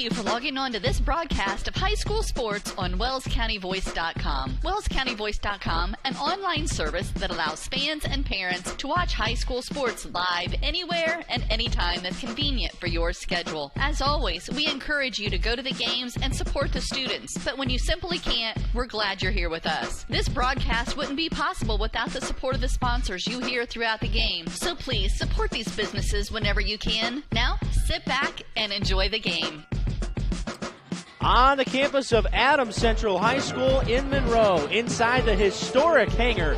you for logging on to this broadcast of high school sports on WellsCountyVoice.com. WellsCountyVoice.com, an online service that allows fans and parents to watch high school sports live anywhere and anytime that's convenient for your schedule. As always, we encourage you to go to the games and support the students, but when you simply can't, we're glad you're here with us. This broadcast wouldn't be possible without the support of the sponsors you hear throughout the game, so please support these businesses whenever you can. Now, sit back and enjoy the game. On the campus of Adams Central High School in Monroe, inside the historic hangar.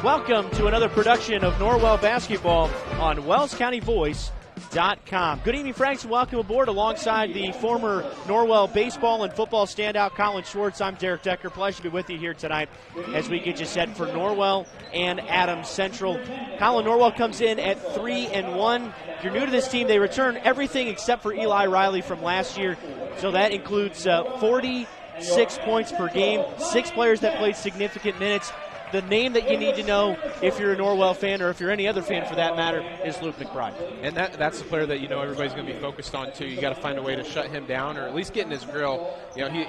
Welcome to another production of Norwell Basketball on WellsCountyVoice.com. Good evening, Franks, and welcome aboard alongside the former Norwell baseball and football standout, Colin Schwartz. I'm Derek Decker. Pleasure to be with you here tonight as we get you set for Norwell and Adams Central. Colin, Norwell comes in at 3-1. If you're new to this team, they return everything except for Eli Riley from last year. So that includes 46 points per game, 6 players that played significant minutes. The name that you need to know if you're a Norwell fan, or if you're any other fan for that matter, is Luke McBride. And that's the player that everybody's going to be focused on too. You got to find a way to shut him down, or at least get in his grill.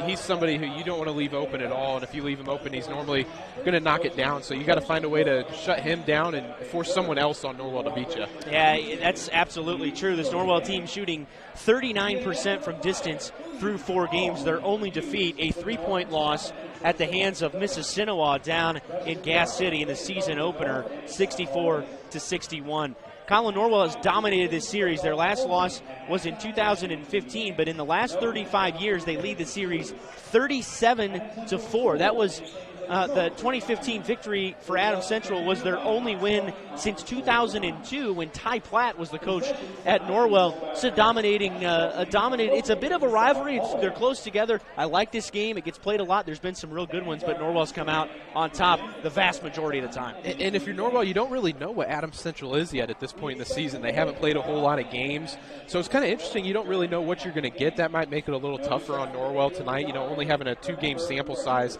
He's somebody who you don't want to leave open at all, and if you leave him open, he's normally going to knock it down. So you got to find a way to shut him down and force someone else on Norwell to beat you. Yeah, that's absolutely true. This Norwell team shooting 39% from distance through 4 games. Their only defeat, a 3-point loss at the hands of Mississinawa down in Gas City in the season opener, 64-61. Colin, Norwell has dominated this series. Their last loss was in 2015, but in the last 35 years, they lead the series 37-4. That was the 2015 victory for Adams Central was their only win since 2002 when Ty Platt was the coach at Norwell. It's it's a bit of a rivalry. They're close together. I like this game. It gets played a lot. There's been some real good ones, but Norwell's come out on top the vast majority of the time. And if you're Norwell, you don't really know what Adams Central is yet at this point in the season. They haven't played a whole lot of games, so it's kind of interesting. You don't really know what you're going to get. That might make it a little tougher on Norwell tonight, only having a 2-game sample size.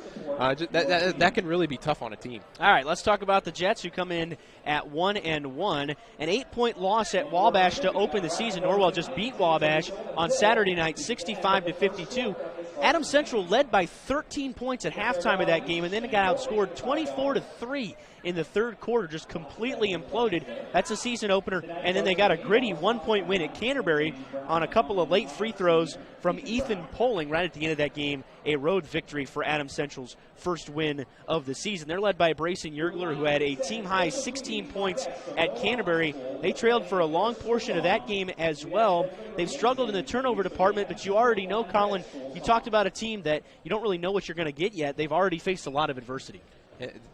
That can really be tough on a team. All right, let's talk about the Jets, who come in at 1-1. An 8-point loss at Wabash to open the season. Norwell just beat Wabash on Saturday night, 65-52. Adams Central led by 13 points at halftime of that game, and then it got outscored 24-3 in the third quarter, just completely imploded. That's a season opener, and then they got a gritty 1-point win at Canterbury on a couple of late free throws from Ethan Poling right at the end of that game. A road victory for Adams Central's first win of the season. They're led by Brayson Yergler, who had a team-high 16 points at Canterbury. They trailed for a long portion of that game as well. They've struggled in the turnover department, but you already know, Colin, you talked about a team that you don't really know what you're going to get yet. They've already faced a lot of adversity.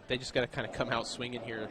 They just got to kind of come out swinging here.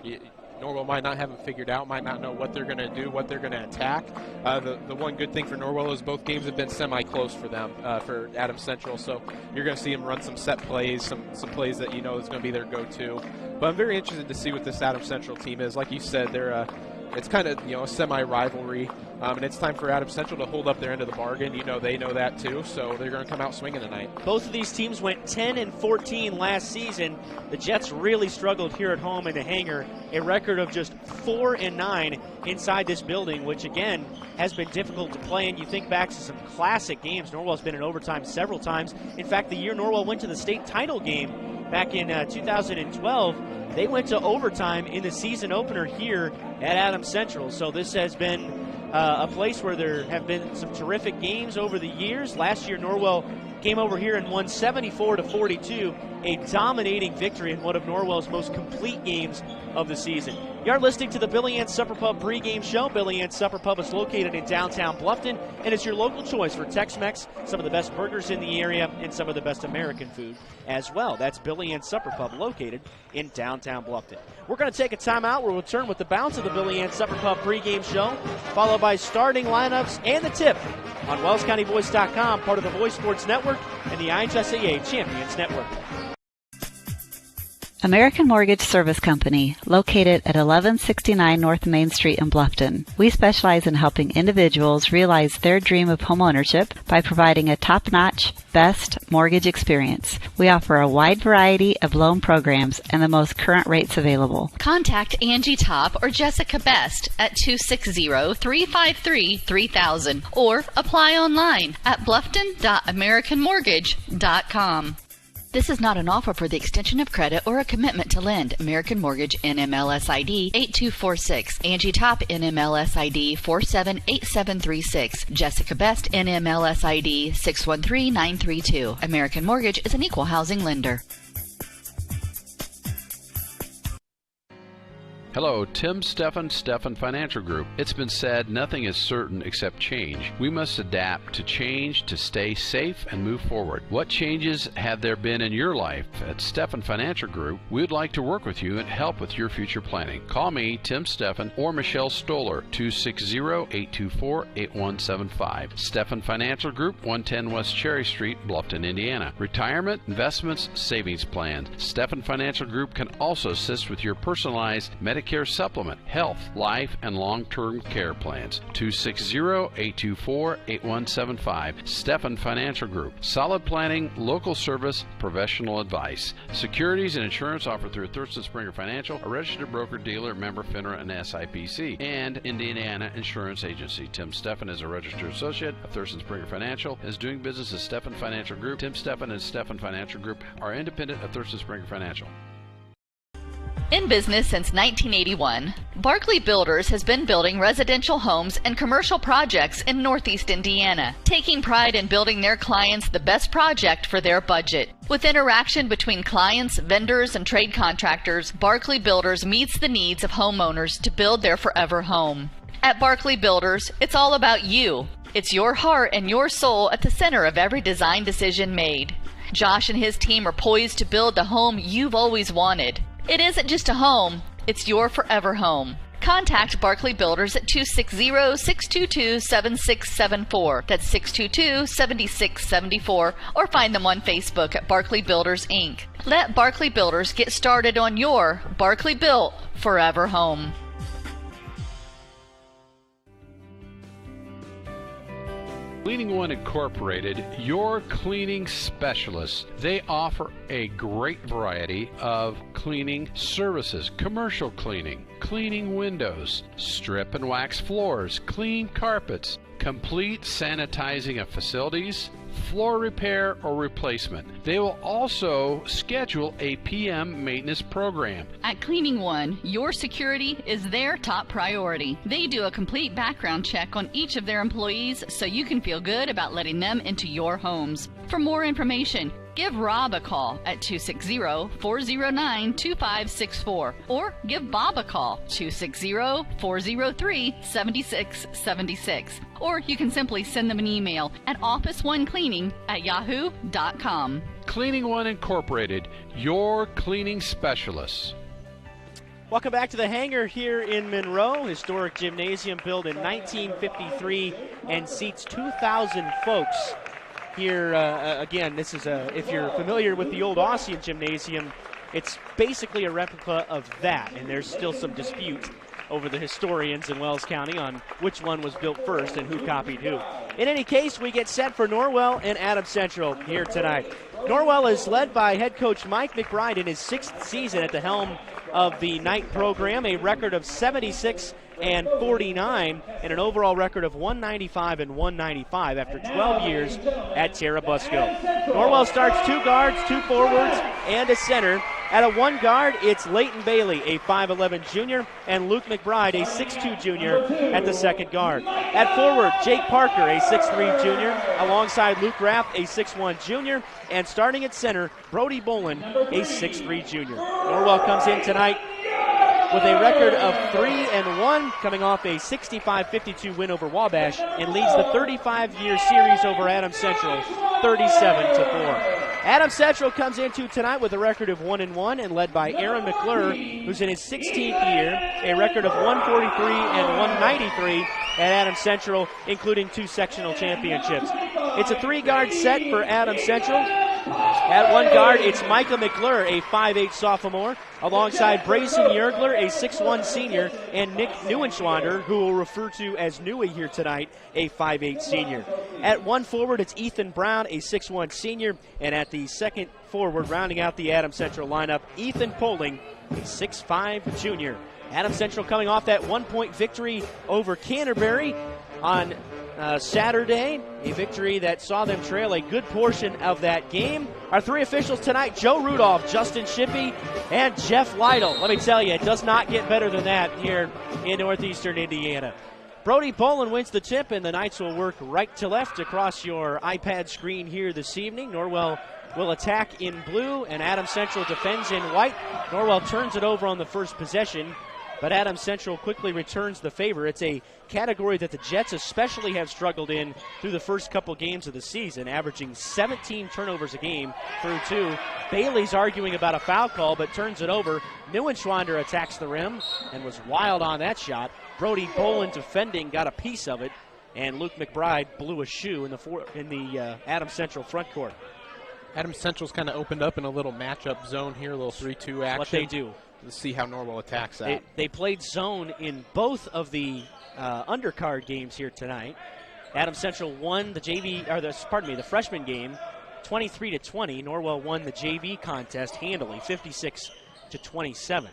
Norwell might not have them figured out, might not know what they're going to do, what they're going to attack. The one good thing for Norwell is both games have been semi-close for them, for Adams Central. So you're going to see them run some set plays, some plays that is going to be their go-to. But I'm very interested to see what this Adams Central team is. Like you said, they're it's kind of a semi-rivalry, and it's time for Adams Central to hold up their end of the bargain. They know that too, so they're going to come out swinging tonight. Both of these teams went 10-14 last season. The Jets really struggled here at home in the hangar, a record of just 4-9 inside this building, which again has been difficult to play in. You think back to some classic games. Norwell's been in overtime several times. In fact, the year Norwell went to the state title game back in 2012, they went to overtime in the season opener here at Adams Central. So this has been a place where there have been some terrific games over the years. Last year, Norwell came over here and won 74-42, a dominating victory in one of Norwell's most complete games of the season. You are listening to the Billy Ann's Supper Pub pregame show. Billy Ann's Supper Pub is located in downtown Bluffton, and it's your local choice for Tex-Mex, some of the best burgers in the area, and some of the best American food as well. That's Billy Ann's Supper Pub located in downtown Bluffton. We're going to take a timeout. We'll return with the balance of the Billy Ann's Supper Pub pregame show, followed by starting lineups and the tip on WellsCountyVoice.com, part of the Voice Sports Network and the IHSAA Champions Network. American Mortgage Service Company, located at 1169 North Main Street in Bluffton. We specialize in helping individuals realize their dream of homeownership by providing a top-notch, best mortgage experience. We offer a wide variety of loan programs and the most current rates available. Contact Angie Top or Jessica Best at 260-353-3000 or apply online at bluffton.americanmortgage.com. This is not an offer for the extension of credit or a commitment to lend. American Mortgage, NMLS ID 8246. Angie Top, NMLS ID 478736. Jessica Best, NMLS ID 613932. American Mortgage is an equal housing lender. Hello, Tim Steffen Financial Group. It's been said nothing is certain except change. We must adapt to change to stay safe and move forward. What changes have there been in your life? At Steffen Financial Group, we would like to work with you and help with your future planning. Call me, Tim Steffen, or Michelle Stoller, 260-824-8175. Steffen Financial Group, 110 West Cherry Street, Bluffton, Indiana. Retirement, investments, savings plans. Steffen Financial Group can also assist with your personalized Medicare supplement, health, life, and long-term care plans. 260-824-8175. Steffen Financial Group. Solid planning, local service, professional advice. Securities and insurance offered through Thurston Springer Financial, a registered broker-dealer, member FINRA and SIPC, and Indiana Insurance Agency. Tim Steffen is a registered associate of Thurston Springer Financial, is doing business as Steffen Financial Group. Tim Steffen and Steffen Financial Group are independent of Thurston Springer Financial. In business since 1981, Barclay Builders has been building residential homes and commercial projects in Northeast Indiana, taking pride in building their clients the best project for their budget. With interaction between clients, vendors, and trade contractors, Barclay Builders meets the needs of homeowners to build their forever home. At Barclay Builders, it's all about you. It's your heart and your soul at the center of every design decision made. Josh and his team are poised to build the home you've always wanted. It isn't just a home, it's your forever home. Contact Barclay Builders at 260-622-7674. That's 622-7674, or find them on Facebook at Barclay Builders, Inc. Let Barclay Builders get started on your Barclay Built forever home. Cleaning One Incorporated, your cleaning specialists. They offer a great variety of cleaning services, commercial cleaning, cleaning windows, strip and wax floors, clean carpets, complete sanitizing of facilities, floor repair or replacement. They will also schedule a PM maintenance program. At Cleaning One, your security is their top priority. They do a complete background check on each of their employees so you can feel good about letting them into your homes. For more information, give Rob a call at 260-409-2564 or give Bob a call, 260-403-7676. Or you can simply send them an email at officeonecleaning@yahoo.com. Cleaning One Incorporated, your cleaning specialists. Welcome back to the Hangar here in Monroe. Historic gymnasium built in 1953 and seats 2,000 folks. Here, again, this is if you're familiar with the old Ossian Gymnasium, it's basically a replica of that, and there's still some dispute over the historians in Wells County on which one was built first and who copied who. In any case, we get set for Norwell and Adams Central here tonight. Norwell is led by head coach Mike McBride in his 6th season at the helm of the night program, a record of 76-49 and an overall record of 195-195 after 12 years at Terrabusco. Norwell starts 2 guards, 2 forwards, and a center. At a 1 guard, it's Leighton Bailey, a 5'11 junior, and Luke McBride, a 6'2 junior, at the 2nd guard. At forward, Jake Parker, a 6'3 junior, alongside Luke Raff, a 6'1 junior, and starting at center, Brody Bolin, a 6'3 junior. Norwell comes in tonight with a record of 3-1, coming off a 65-52 win over Wabash, and leads the 35-year series over Adams Central 37-4. Adams Central comes into tonight with a record of 1-1 and led by Aaron McClure, who's in his 16th year, a record of 143 and 193 at Adams Central, including 2 sectional championships. It's a 3-guard set for Adams Central, At one guard, it's Micah McClure, a 5'8 sophomore, alongside Brayson Yergler, a 6'1 senior, and Nick Neuenschwander, who we'll refer to as Newy here tonight, a 5'8 senior. At one forward, it's Ethan Brown, a 6'1 senior, and at the second forward, rounding out the Adams Central lineup, Ethan Poling, a 6'5 junior. Adams Central coming off that 1-point victory over Canterbury on Saturday, a victory that saw them trail a good portion of that game. Our three officials tonight, Joe Rudolph, Justin Shippey, and Jeff Lytle. Let me tell you, it does not get better than that here in Northeastern Indiana. Brody Poland wins the tip, and the Knights will work right to left across your iPad screen here this evening. Norwell will attack in blue, and Adams Central defends in white. Norwell turns it over on the first possession, but Adams Central quickly returns the favor. It's a category that the Jets especially have struggled in through the first couple games of the season, averaging 17 turnovers a game through 2. Bailey's arguing about a foul call, but turns it over. Neuenschwander attacks the rim and was wild on that shot. Brody Boland defending, got a piece of it, and Luke McBride blew a shoe in the Adams Central front court. Adams Central's kind of opened up in a little matchup zone here, a little 3-2 action. What they do. Let's see how Norwell attacks that. They played zone in both of the undercard games here tonight. Adams Central won the freshman game 23-20. Norwell won the JV contest handily, 56-27.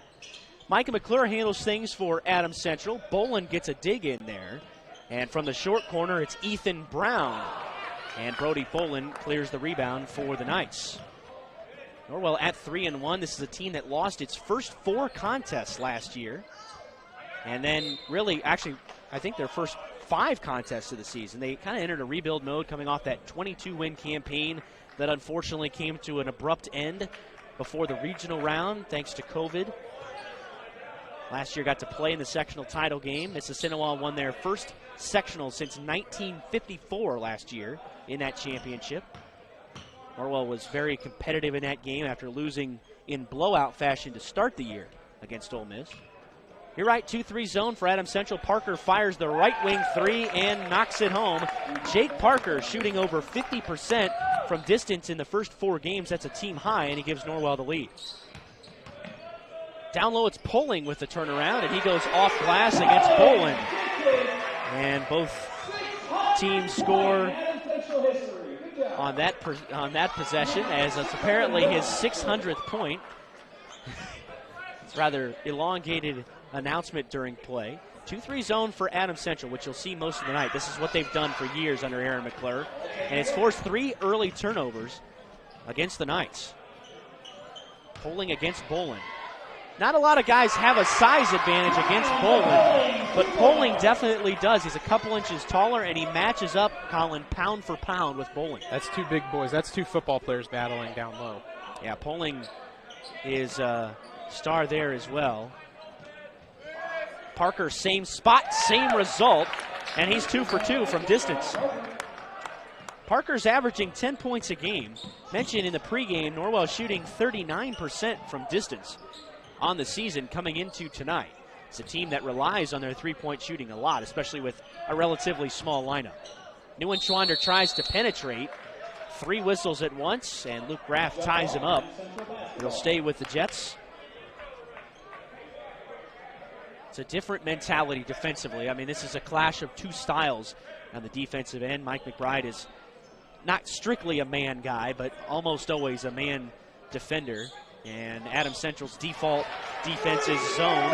Micah McClure handles things for Adams Central. Boland gets a dig in there. And from the short corner, it's Ethan Brown. And Brody Boland clears the rebound for the Knights. Norwell at 3-1. This is a team that lost its first 4 contests last year. And then I think their first 5 contests of the season. They kind of entered a rebuild mode coming off that 22-win campaign that unfortunately came to an abrupt end before the regional round thanks to COVID. Last year got to play in the sectional title game. Mississinawa won their first sectional since 1954 last year in that championship. Norwell was very competitive in that game after losing in blowout fashion to start the year against Ole Miss. You're right, 2-3 zone for Adams Central. Parker fires the right wing 3 and knocks it home. Jake Parker shooting over 50% from distance in the first 4 games. That's a team high, and he gives Norwell the lead. Down low, it's Poling with the turnaround, and he goes off glass against Poland. And both teams score on that possession, as it's apparently his 600th point. It's rather elongated announcement during play. 2-3 zone for Adams Central, which you'll see most of the night. This is what they've done for years under Aaron McClure. And it's forced 3 early turnovers against the Knights. Poling against Boland. Not a lot of guys have a size advantage against Boland, but Poling definitely does. He's a couple inches taller, and he matches up, Colin, pound for pound with Boland. That's 2 big boys. That's 2 football players battling down low. Yeah, Poling is a star there as well. Parker, same spot, same result, and he's 2 for 2 from distance. Parker's averaging 10 points a game. Mentioned in the pregame, Norwell shooting 39% from distance on the season coming into tonight. It's a team that relies on their three-point shooting a lot, especially with a relatively small lineup. Neuenschwander tries to penetrate. 3 whistles at once, and Luke Graff ties him up. It'll stay with the Jets. It's a different mentality defensively. I mean, this is a clash of 2 styles on the defensive end. Mike McBride is not strictly a man guy, but almost always a man defender. And Adams Central's default defense is zone.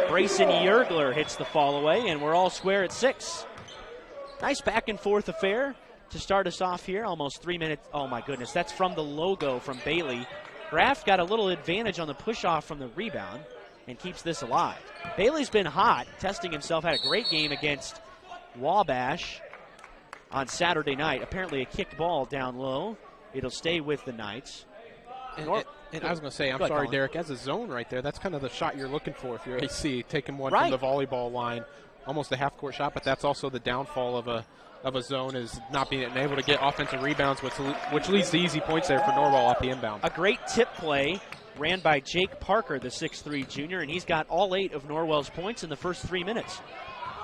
Brayson Yergler hits the fall away, and we're all square at 6. Nice back and forth affair to start us off here. Almost 3 minutes. Oh, my goodness. That's from the logo from Bailey. Graff got a little advantage on the push-off from the rebound and keeps this alive. Bailey's been hot, testing himself. Had a great game against Wabash on Saturday night. Apparently a kicked ball down low. It'll stay with the Knights. And I was going to say, I'm sorry, Derek, as a zone right there, that's kind of the shot you're looking for if you're AC, taking one from the volleyball line, almost a half-court shot, but that's also the downfall of a zone is not being able to get offensive rebounds, which leads to easy points there for Norwell off the inbound. A great tip play ran by Jake Parker, the 6'3 junior, and he's got all 8 of Norwell's points in the first 3 minutes.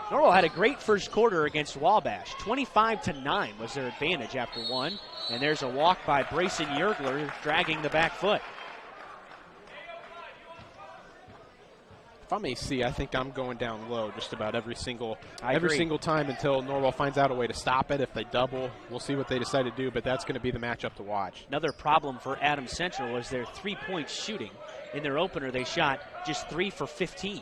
Norwell had a great first quarter against Wabash. 25-9 was their advantage after one. And there's a walk by Brayson Yergler dragging the back foot. If I'm AC, I think I'm going down low just about every single time until Norwell finds out a way to stop it. If they double, we'll see what they decide to do, but that's going to be the matchup to watch. Another problem for Adams Central was their three-point shooting. In their opener, they shot just 3 for 15.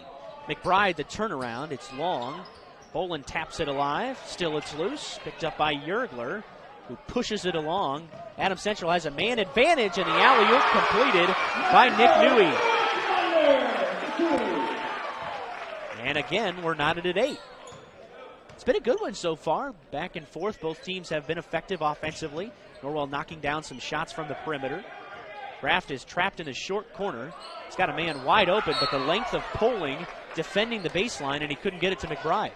McBride, the turnaround, it's long. Boland taps it alive. Still it's loose. Picked up by Yergler, who pushes it along. Adams Central has a man advantage, and the alley-oop completed by Nick Newey. And again, we're knotted at 8. It's been a good one so far. Back and forth, both teams have been effective offensively. Norwell knocking down some shots from the perimeter. Graft is trapped in the short corner. He's got a man wide open, but the length of Poling defending the baseline, and he couldn't get it to McBride.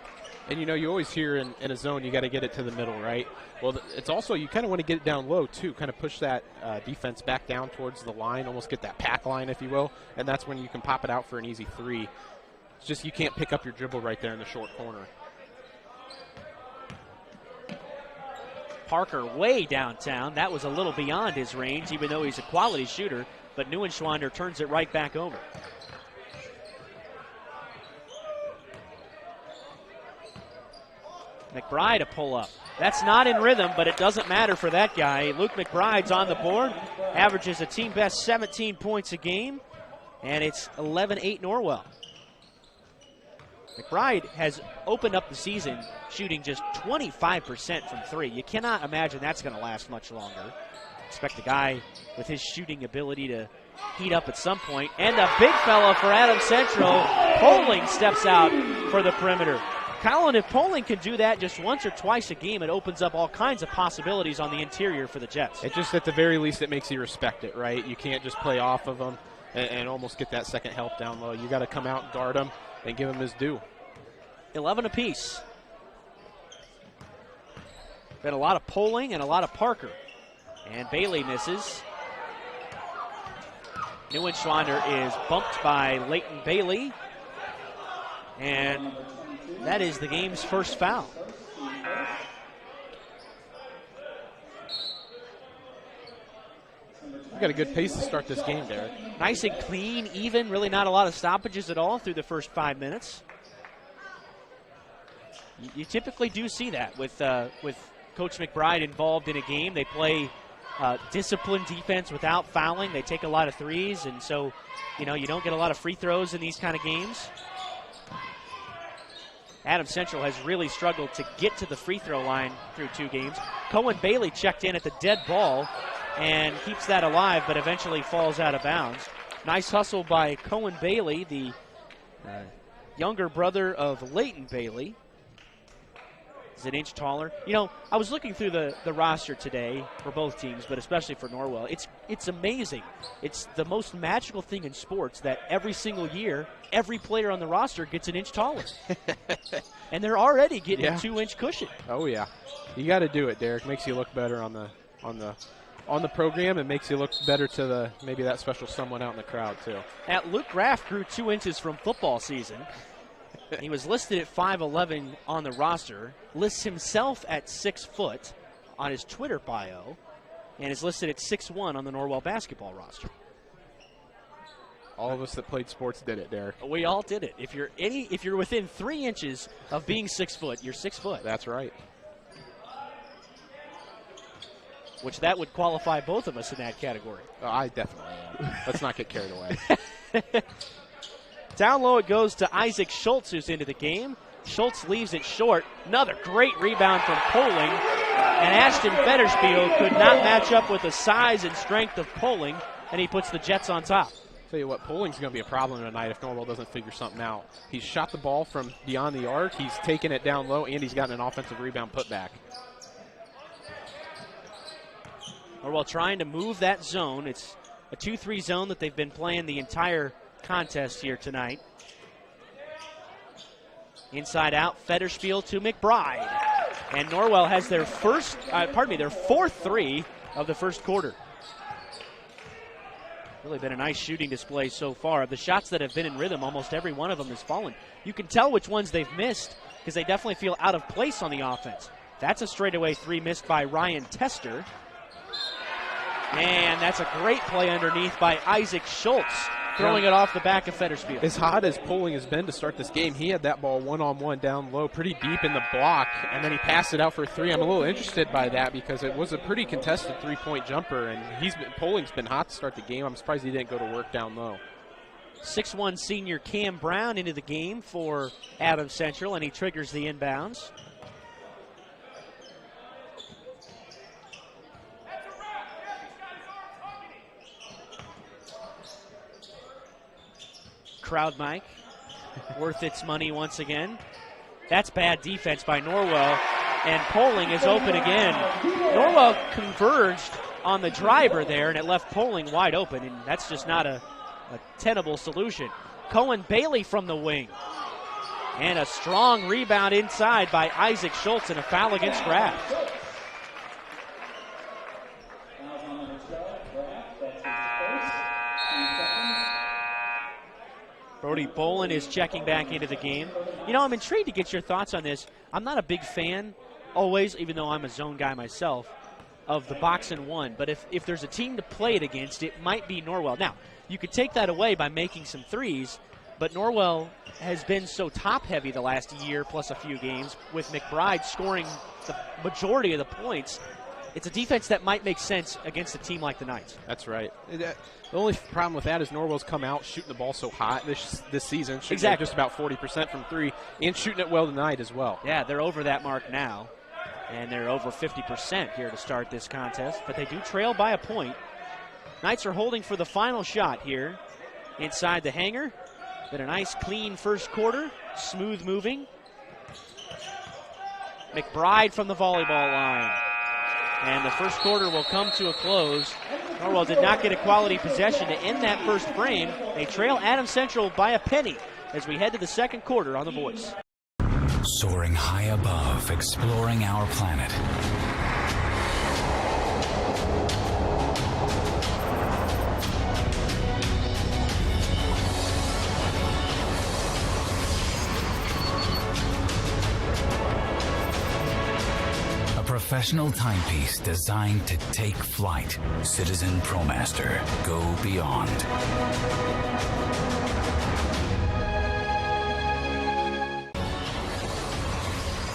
And, you know, you always hear in a zone you got to get it to the middle, right? Well, it's also you kind of want to get it down low, too, kind of push that defense back down towards the line, almost get that pack line, if you will, and that's when you can pop it out for an easy three. It's just you can't pick up your dribble right there in the short corner. Parker way downtown. That was a little beyond his range, even though he's a quality shooter, but Neuenschwander turns it right back over. McBride a pull-up. That's not in rhythm, but it doesn't matter for that guy. Luke McBride's on the board, averages a team-best 17 points a game, and it's 11-8 Norwell. McBride has opened up the season shooting just 25% from three. You cannot imagine that's going to last much longer. Expect a guy with his shooting ability to heat up at some point. And a big fella for Adams Central. Poling steps out for the perimeter. Colin, if Poling can do that just once or twice a game, it opens up all kinds of possibilities on the interior for the Jets. It just, at the very least, it makes you respect it, right? You can't just play off of them and almost get that second help down low. You got to come out and guard him and give him his due. 11 apiece. Been a lot of Poling and a lot of Parker. And Bailey misses. Neuenschwander is bumped by Leighton Bailey. And that is the game's first foul. We've got a good pace to start this game, Derek. Nice and clean, even. Really not a lot of stoppages at all through the first 5 minutes. You typically do see that with Coach McBride involved in a game. They play disciplined defense without fouling. They take a lot of threes, and so, you know, you don't get a lot of free throws in these kind of games. Adams Central has really struggled to get to the free throw line through 2 games. Cohen Bailey checked in at the dead ball and keeps that alive, but eventually falls out of bounds. Nice hustle by Cohen Bailey, the younger brother of Leighton Bailey. Is an inch taller. You know, I was looking through the roster today for both teams, but especially for Norwell. It's amazing. It's the most magical thing in sports that every single year, every player on the roster gets an inch taller. And they're already getting a 2-inch cushion. Oh, yeah. You got to do it, Derek. Makes you look better on the program, and makes you look better to maybe that special someone out in the crowd, too. Luke Graff grew 2 inches from football season. He was listed at 5'11" on the roster, lists himself at 6 foot on his Twitter bio, and is listed at 6'1" on the Norwell basketball roster. All of us that played sports did it, Derek. We all did it. If you're within 3 inches of being 6 foot, you're 6 foot. That's right. Which that would qualify both of us in that category. Oh, I definitely am. Let's not get carried away. Down low it goes to Isaac Schultz, who's into the game. Schultz leaves it short. Another great rebound from Poling. And Ashton Federspiel could not match up with the size and strength of Poling, and he puts the Jets on top. Tell you what, Poling's going to be a problem tonight if Norwell doesn't figure something out. He's shot the ball from beyond the arc. He's taken it down low, and he's gotten an offensive rebound putback. Norwell trying to move that zone. It's a 2-3 zone that they've been playing the entire contest here tonight. Inside out, Federspiel to McBride. And Norwell has their their fourth 3 of the first quarter. Really been a nice shooting display so far. The shots that have been in rhythm, almost every one of them has fallen. You can tell which ones they've missed because they definitely feel out of place on the offense. That's a straightaway three missed by Ryan Tester. And that's a great play underneath by Isaac Schultz, throwing it off the back of Fettersfield. As hot as Poling has been to start this game, he had that ball one-on-one down low, pretty deep in the block, and then he passed it out for a three. I'm a little interested by that because it was a pretty contested three-point jumper, and Poling's been hot to start the game. I'm surprised he didn't go to work down low. 6'1" senior Cam Brown into the game for Adams Central, and he triggers the inbounds. Crowd mic, worth its money once again. That's bad defense by Norwell, and Poling is open again. Norwell converged on the driver there, and it left Poling wide open, and that's just not a tenable solution. Cohen Bailey from the wing, and a strong rebound inside by Isaac Schultz, and a foul against Graff. Brody Bolin is checking back into the game. You know, I'm intrigued to get your thoughts on this. I'm not a big fan, always, even though I'm a zone guy myself, of the box and one. But if there's a team to play it against, it might be Norwell. Now, you could take that away by making some threes, but Norwell has been so top-heavy the last year plus a few games, with McBride scoring the majority of the points. It's a defense that might make sense against a team like the Knights. That's right. The only problem with that is Norwell's come out shooting the ball so hot this season, shooting exactly. just about 40% from three, and shooting it well tonight as well. Yeah, they're over that mark now, and they're over 50% here to start this contest, but they do trail by a point. Knights are holding for the final shot here inside the hangar. Been a nice, clean first quarter, smooth moving. McBride from the volleyball line. And the first quarter will come to a close. Norwell did not get a quality possession to end that first frame. They trail Adams Central by a penny as we head to the second quarter on The Voice. Soaring high above, exploring our planet. Professional timepiece designed to take flight. Citizen ProMaster. Go beyond.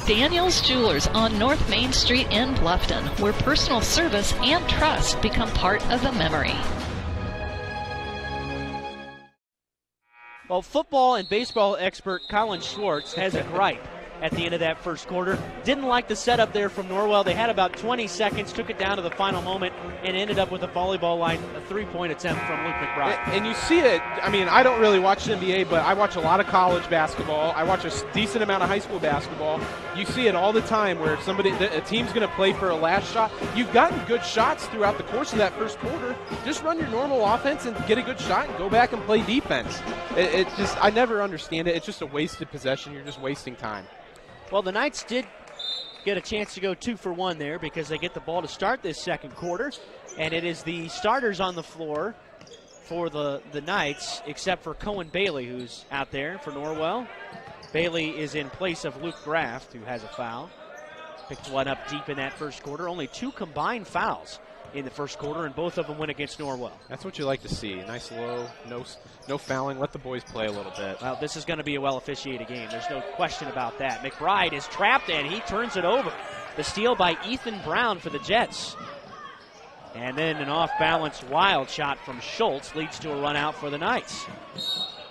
Daniel's Jewelers on North Main Street in Bluffton, where personal service and trust become part of the memory. Well, football and baseball expert Colin Schwartz has a gripe at the end of that first quarter. Didn't like the setup there from Norwell. They had about 20 seconds, took it down to the final moment, and ended up with a volleyball line, a three-point attempt from Luke McBride. And you see it, I mean, I don't really watch the NBA, but I watch a lot of college basketball. I watch a decent amount of high school basketball. You see it all the time where a team's going to play for a last shot. You've gotten good shots throughout the course of that first quarter. Just run your normal offense and get a good shot and go back and play defense. It's just, I never understand it. It's just a wasted possession. You're just wasting time. Well, the Knights did get a chance to go 2 for 1 there because they get the ball to start this second quarter, and it is the starters on the floor for the Knights, except for Cohen Bailey, who's out there for Norwell. Bailey is in place of Luke Graff, who has a foul. Picked one up deep in that first quarter. Only 2 combined fouls in the first quarter, and both of them went against Norwell. That's what you like to see. Nice low, no fouling. Let the boys play a little bit. Well, this is going to be a well-officiated game. There's no question about that. McBride is trapped, and he turns it over. The steal by Ethan Brown for the Jets. And then an off-balance wild shot from Schultz leads to a run out for the Knights.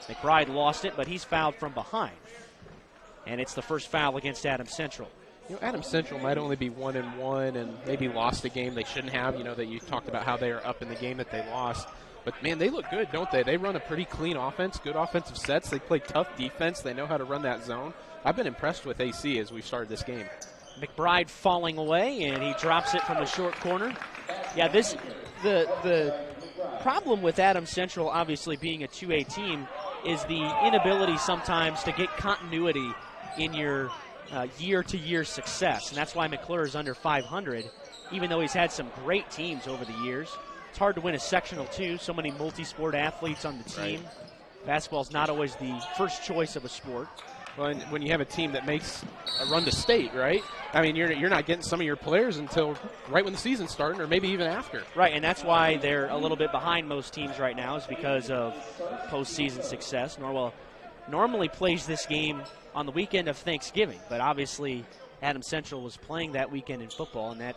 McBride lost it, but he's fouled from behind. And it's the first foul against Adams Central. You know, Adams Central might only be 1-1 and maybe lost a game they shouldn't have. You know, that you talked about how they are up in the game that they lost. But, man, they look good, don't they? They run a pretty clean offense, good offensive sets. They play tough defense. They know how to run that zone. I've been impressed with AC as we've started this game. McBride falling away, and he drops it from the short corner. Yeah, the problem with Adams Central obviously being a 2A team is the inability sometimes to get continuity in your year-to-year success, and that's why McClure is under 500, even though he's had some great teams over the years. It's hard to win a sectional, too. So many multi-sport athletes on the team. Right. Basketball's not always the first choice of a sport. Well, and when you have a team that makes a run to state, right? I mean, you're not getting some of your players until right when the season's starting, or maybe even after. Right, and that's why they're a little bit behind most teams right now, is because of postseason success. Norwell normally plays this game on the weekend of Thanksgiving, but obviously Adams Central was playing that weekend in football, and that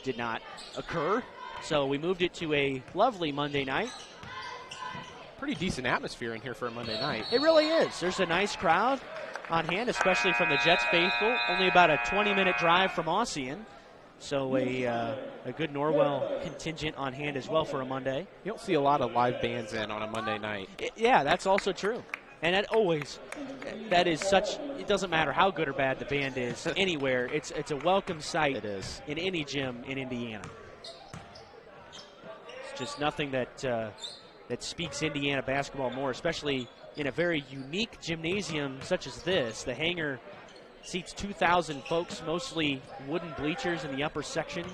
did not occur. So we moved it to a lovely Monday night. Pretty decent atmosphere in here for a Monday night. It really is. There's a nice crowd on hand, especially from the Jets faithful. Only about a 20-minute drive from Ossian. So a good Norwell contingent on hand as well for a Monday. You don't see a lot of live bands in on a Monday night. Yeah, that's also true. And that is such, it doesn't matter how good or bad the band is anywhere. It's a welcome sight. It is. In any gym in Indiana. It's just nothing that speaks Indiana basketball more, especially in a very unique gymnasium such as this. The hangar seats 2,000 folks, mostly wooden bleachers in the upper section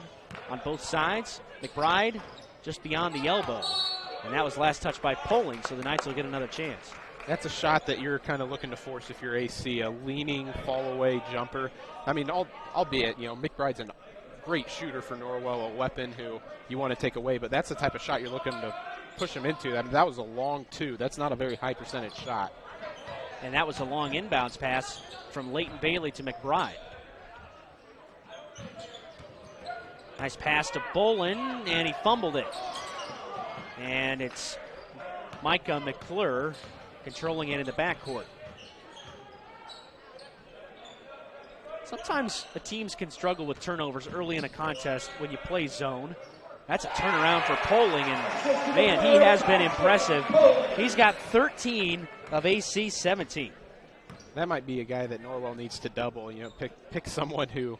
on both sides. McBride just beyond the elbow. And that was last touched by Poling, so the Knights will get another chance. That's a shot that you're kind of looking to force if you're AC, a leaning, fall-away jumper. I mean, albeit, McBride's a great shooter for Norwell, a weapon who you want to take away, but that's the type of shot you're looking to push him into. That was a long two. That's not a very high percentage shot. And that was a long inbounds pass from Leighton Bailey to McBride. Nice pass to Bolin, and he fumbled it. And it's Micah McClure controlling it in the backcourt. Sometimes the teams can struggle with turnovers early in a contest when you play zone. That's a turnaround for Poling, and man, he has been impressive. He's got 13 of AC 17. That might be a guy that Norwell needs to double. Pick someone who,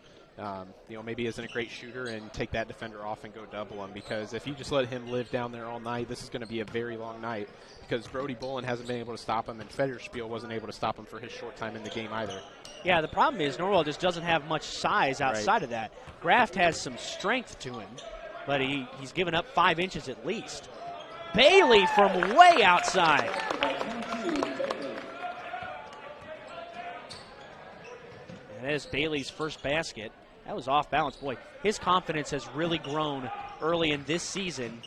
maybe isn't a great shooter and take that defender off and go double him, because if you just let him live down there all night, this is going to be a very long night, because Brody Bolin hasn't been able to stop him, and Federspiel wasn't able to stop him for his short time in the game either. Yeah, the problem is Norwell just doesn't have much size outside of that. Graft has some strength to him, but he's given up 5 inches at least. Bailey from way outside. And that is Bailey's first basket. That was off balance. Boy, his confidence has really grown early in this season.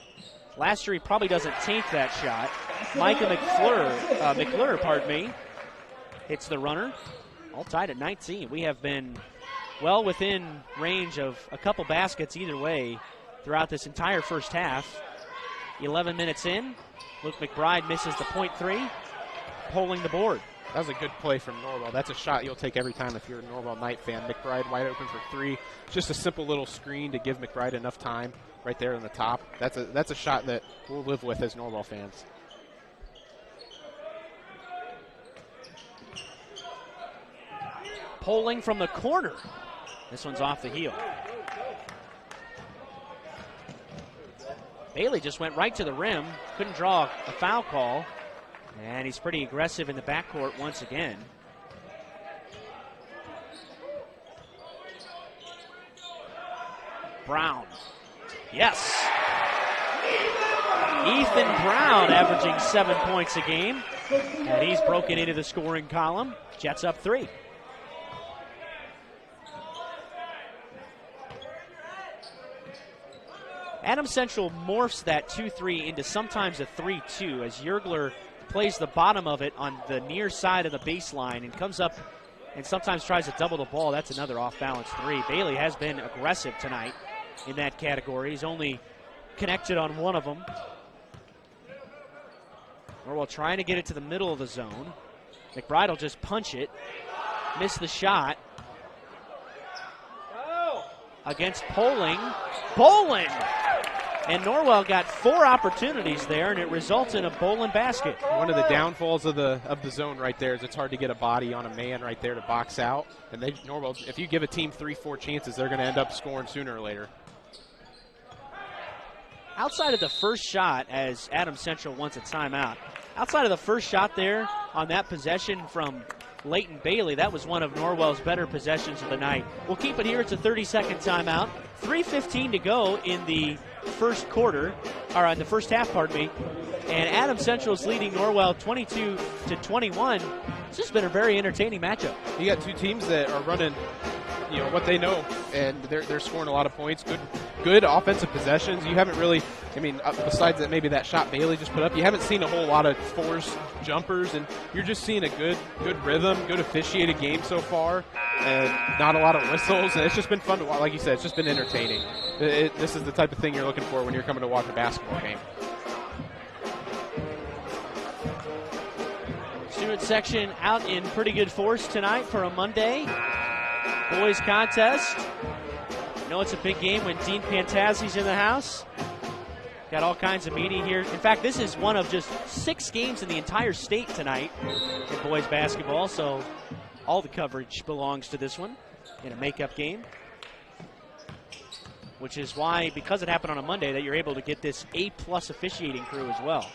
Last year he probably doesn't take that shot. Micah McClure, hits the runner. All tied at 19. We have been well within range of a couple baskets either way throughout this entire first half. 11 minutes in. Luke McBride misses the point three, pulling the board. That was a good play from Norwell. That's a shot you'll take every time if you're a Norwell Knight fan. McBride wide open for three. Just a simple little screen to give McBride enough time right there on the top. That's a shot that we'll live with as Norwell fans. Poling from the corner. This one's off the heel. Bailey just went right to the rim. Couldn't draw a foul call. And he's pretty aggressive in the backcourt once again. Brown. Yes. Ethan Brown averaging 7 points a game. And he's broken into the scoring column. Jets up 3. Adams Central morphs that 2-3 into sometimes a 3-2 as Yergler plays the bottom of it on the near side of the baseline and comes up and sometimes tries to double the ball. That's another off-balance three. Bailey has been aggressive tonight in that category. He's only connected on one of them. Norwell trying to get it to the middle of the zone. McBride will just punch it. Miss the shot. Against Poling. Bolin! And Norwell got 4 opportunities there, and it results in a Bolin basket. One of the downfalls of the zone right there is it's hard to get a body on a man right there to box out. And Norwell, if you give a team 3-4 chances, they're going to end up scoring sooner or later. Outside of the first shot, as Adams Central wants a timeout, outside of the first shot there on that possession from Leighton Bailey, that was one of Norwell's better possessions of the night. We'll keep it here. It's a 30-second timeout. 3:15 to go in the first quarter, or in the first half, pardon me. and Adams Central's leading Norwell 22-21. It's just been a very entertaining matchup. You got two teams that are running, what they know, and they're scoring a lot of points. Good offensive possessions. You haven't really, besides that, maybe that shot Bailey just put up, you haven't seen a whole lot of forced jumpers, and you're just seeing a good rhythm, good officiated game so far, and not a lot of whistles. And it's just been fun to watch. Like you said, it's just been entertaining. This is the type of thing you're looking for when you're coming to watch a basketball game. Student section out in pretty good force tonight for a Monday boys contest. It's a big game when Dean Pantazzi's in the house. Got all kinds of media here. In fact, this is one of just 6 games in the entire state tonight in boys basketball, so all the coverage belongs to this one in a makeup game, which is why, because it happened on a Monday, that you're able to get this A-plus officiating crew as well.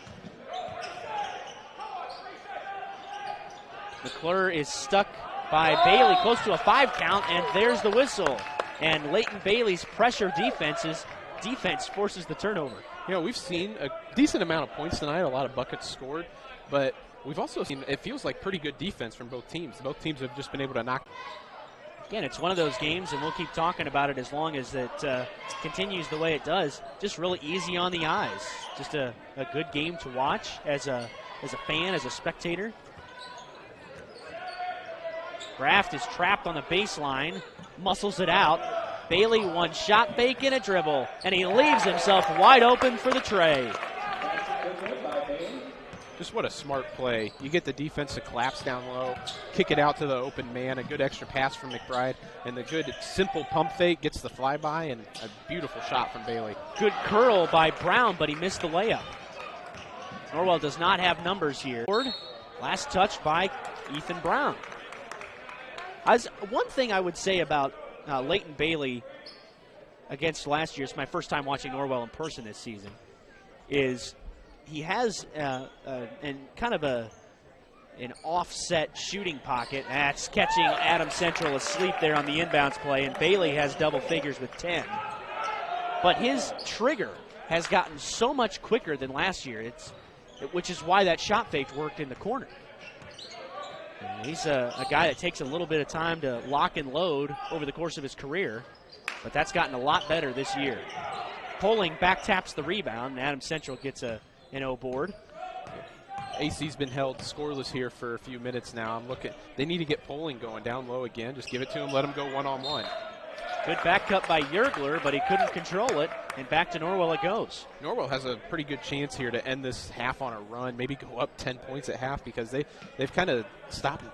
McClure is stuck by Bailey, close to a 5 count, and there's the whistle. And Leighton Bailey's pressure defense forces the turnover. We've seen a decent amount of points tonight, a lot of buckets scored, but we've also seen, it feels like pretty good defense from both teams. Both teams have just been able to knock. Again, it's one of those games, and we'll keep talking about it as long as it continues the way it does. Just really easy on the eyes. Just a good game to watch as a fan, as a spectator. Graft is trapped on the baseline, muscles it out. Bailey, one shot fake and a dribble, and he leaves himself wide open for the tray. Just what a smart play. You get the defense to collapse down low, kick it out to the open man, a good extra pass from McBride, and the good simple pump fake gets the flyby, and a beautiful shot from Bailey. Good curl by Brown, but he missed the layup. Norwell does not have numbers here. Last touch by Ethan Brown. One thing I would say about Leighton Bailey against last year, it's my first time watching Norwell in person this season, is he has kind of an offset shooting pocket. That's catching Adams Central asleep there on the inbounds play, and Bailey has double figures with 10. But his trigger has gotten so much quicker than last year, which is why that shot fake worked in the corner. And he's a guy that takes a little bit of time to lock and load over the course of his career, but that's gotten a lot better this year. Poling back taps the rebound, and Adams Central gets an O board. AC's been held scoreless here for a few minutes now. They need to get Poling going down low again. Just give it to him, let him go one-on-one. Good back cut by Yergler, but he couldn't control it, and back to Norwell it goes. Norwell has a pretty good chance here to end this half on a run, maybe go up 10 points at half, because they've kind of stopped.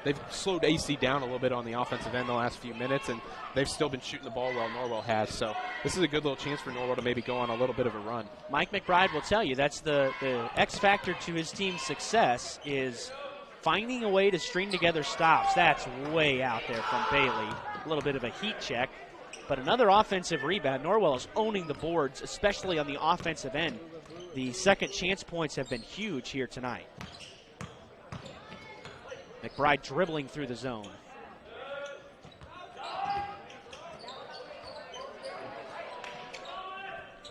They've slowed AC down a little bit on the offensive end the last few minutes, and they've still been shooting the ball well, Norwell has. So this is a good little chance for Norwell to maybe go on a little bit of a run. Mike McBride will tell you that's the X factor to his team's success is finding a way to string together stops. That's way out there from Bailey. A little bit of a heat check, but another offensive rebound. Norwell is owning the boards, especially on the offensive end. The second chance points have been huge here tonight. McBride dribbling through the zone.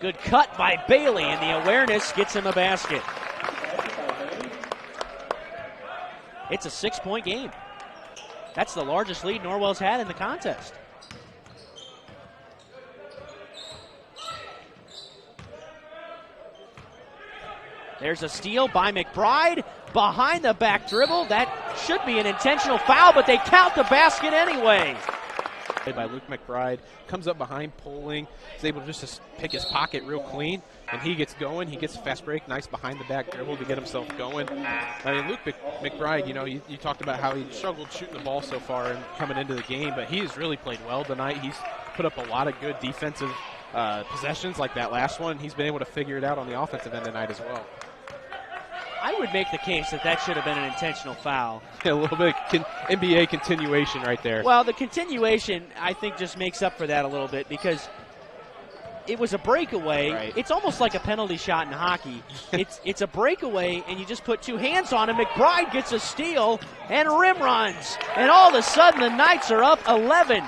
Good cut by Bailey, and the awareness gets him a basket. It's a 6-point game. That's the largest lead Norwell's had in the contest. There's a steal by McBride. Behind the back dribble. That should be an intentional foul, but they count the basket anyway. By Luke McBride. Comes up behind Poling. Is able just to pick his pocket real clean. And he gets going. He gets a fast break. Nice behind the back dribble to get himself going. Luke McBride, you talked about how he struggled shooting the ball so far and coming into the game, but he has really played well tonight. He's put up a lot of good defensive possessions like that last one. He's been able to figure it out on the offensive end tonight as well. I would make the case that should have been an intentional foul. A little bit of NBA continuation right there. Well, the continuation, I think, just makes up for that a little bit because it was a breakaway. Right. It's almost like a penalty shot in hockey. It's a breakaway, and you just put two hands on him. McBride gets a steal and rim runs. And all of a sudden, the Knights are up 11.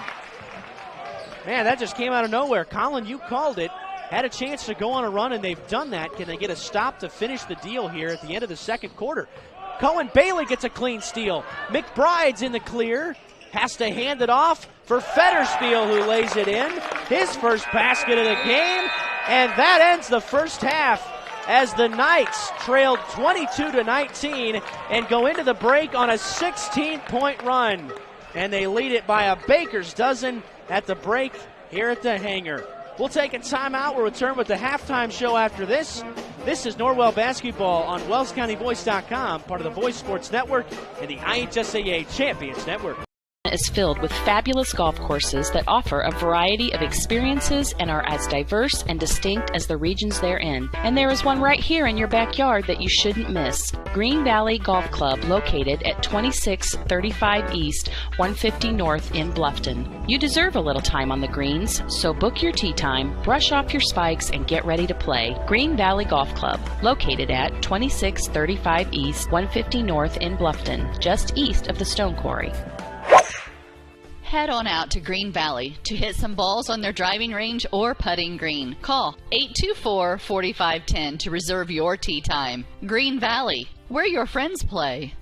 Man, that just came out of nowhere. Colin, you called it. had a chance to go on a run, and they've done that. Can they get a stop to finish the deal here at the end of the second quarter? Cohen Bailey gets a clean steal. McBride's in the clear. Has to hand it off for Fetterspiel, who lays it in. His first basket of the game. And that ends the first half as the Knights trailed 22-19 and go into the break on a 16-point run. And they lead it by a baker's dozen at the break here at the hangar. We'll take a timeout. We'll return with the halftime show after this. This is Norwell Basketball on WellsCountyVoice.com, part of the Voice Sports Network and the IHSAA Champions Network. Is filled with fabulous golf courses that offer a variety of experiences and are as diverse and distinct as the regions they're in. And there is one right here in your backyard that you shouldn't miss. Green Valley Golf Club, located at 2635 East, 150 North in Bluffton. You deserve a little time on the greens, so book your tee time, brush off your spikes, and get ready to play. Green Valley Golf Club, located at 2635 East, 150 North in Bluffton, just east of the Stone Quarry. Head on out to Green Valley to hit some balls on their driving range or putting green. Call 824-4510 to reserve your tee time. Green Valley, where your friends play.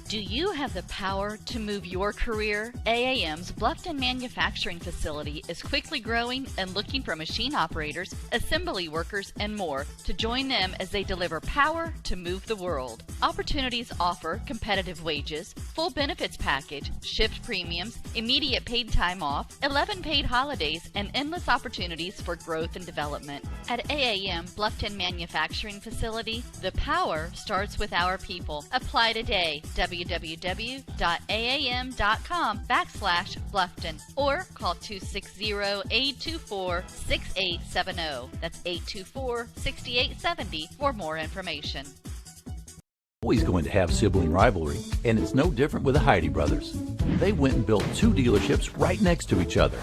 Do you have the power to move your career? AAM's Bluffton manufacturing facility is quickly growing and looking for machine operators, assembly workers, and more to join them as they deliver power to move the world. Opportunities offer competitive wages, full benefits package, shift premiums, immediate paid time off, 11 paid holidays, and endless opportunities for growth and development. At AAM Bluffton Manufacturing Facility, the power starts with our people. Apply today. www.aam.com/Bluffton or call 260-824-6870. That's 824-6870 for more information. Always going to have sibling rivalry, and it's no different with the Heidi brothers. They went and built 2 dealerships right next to each other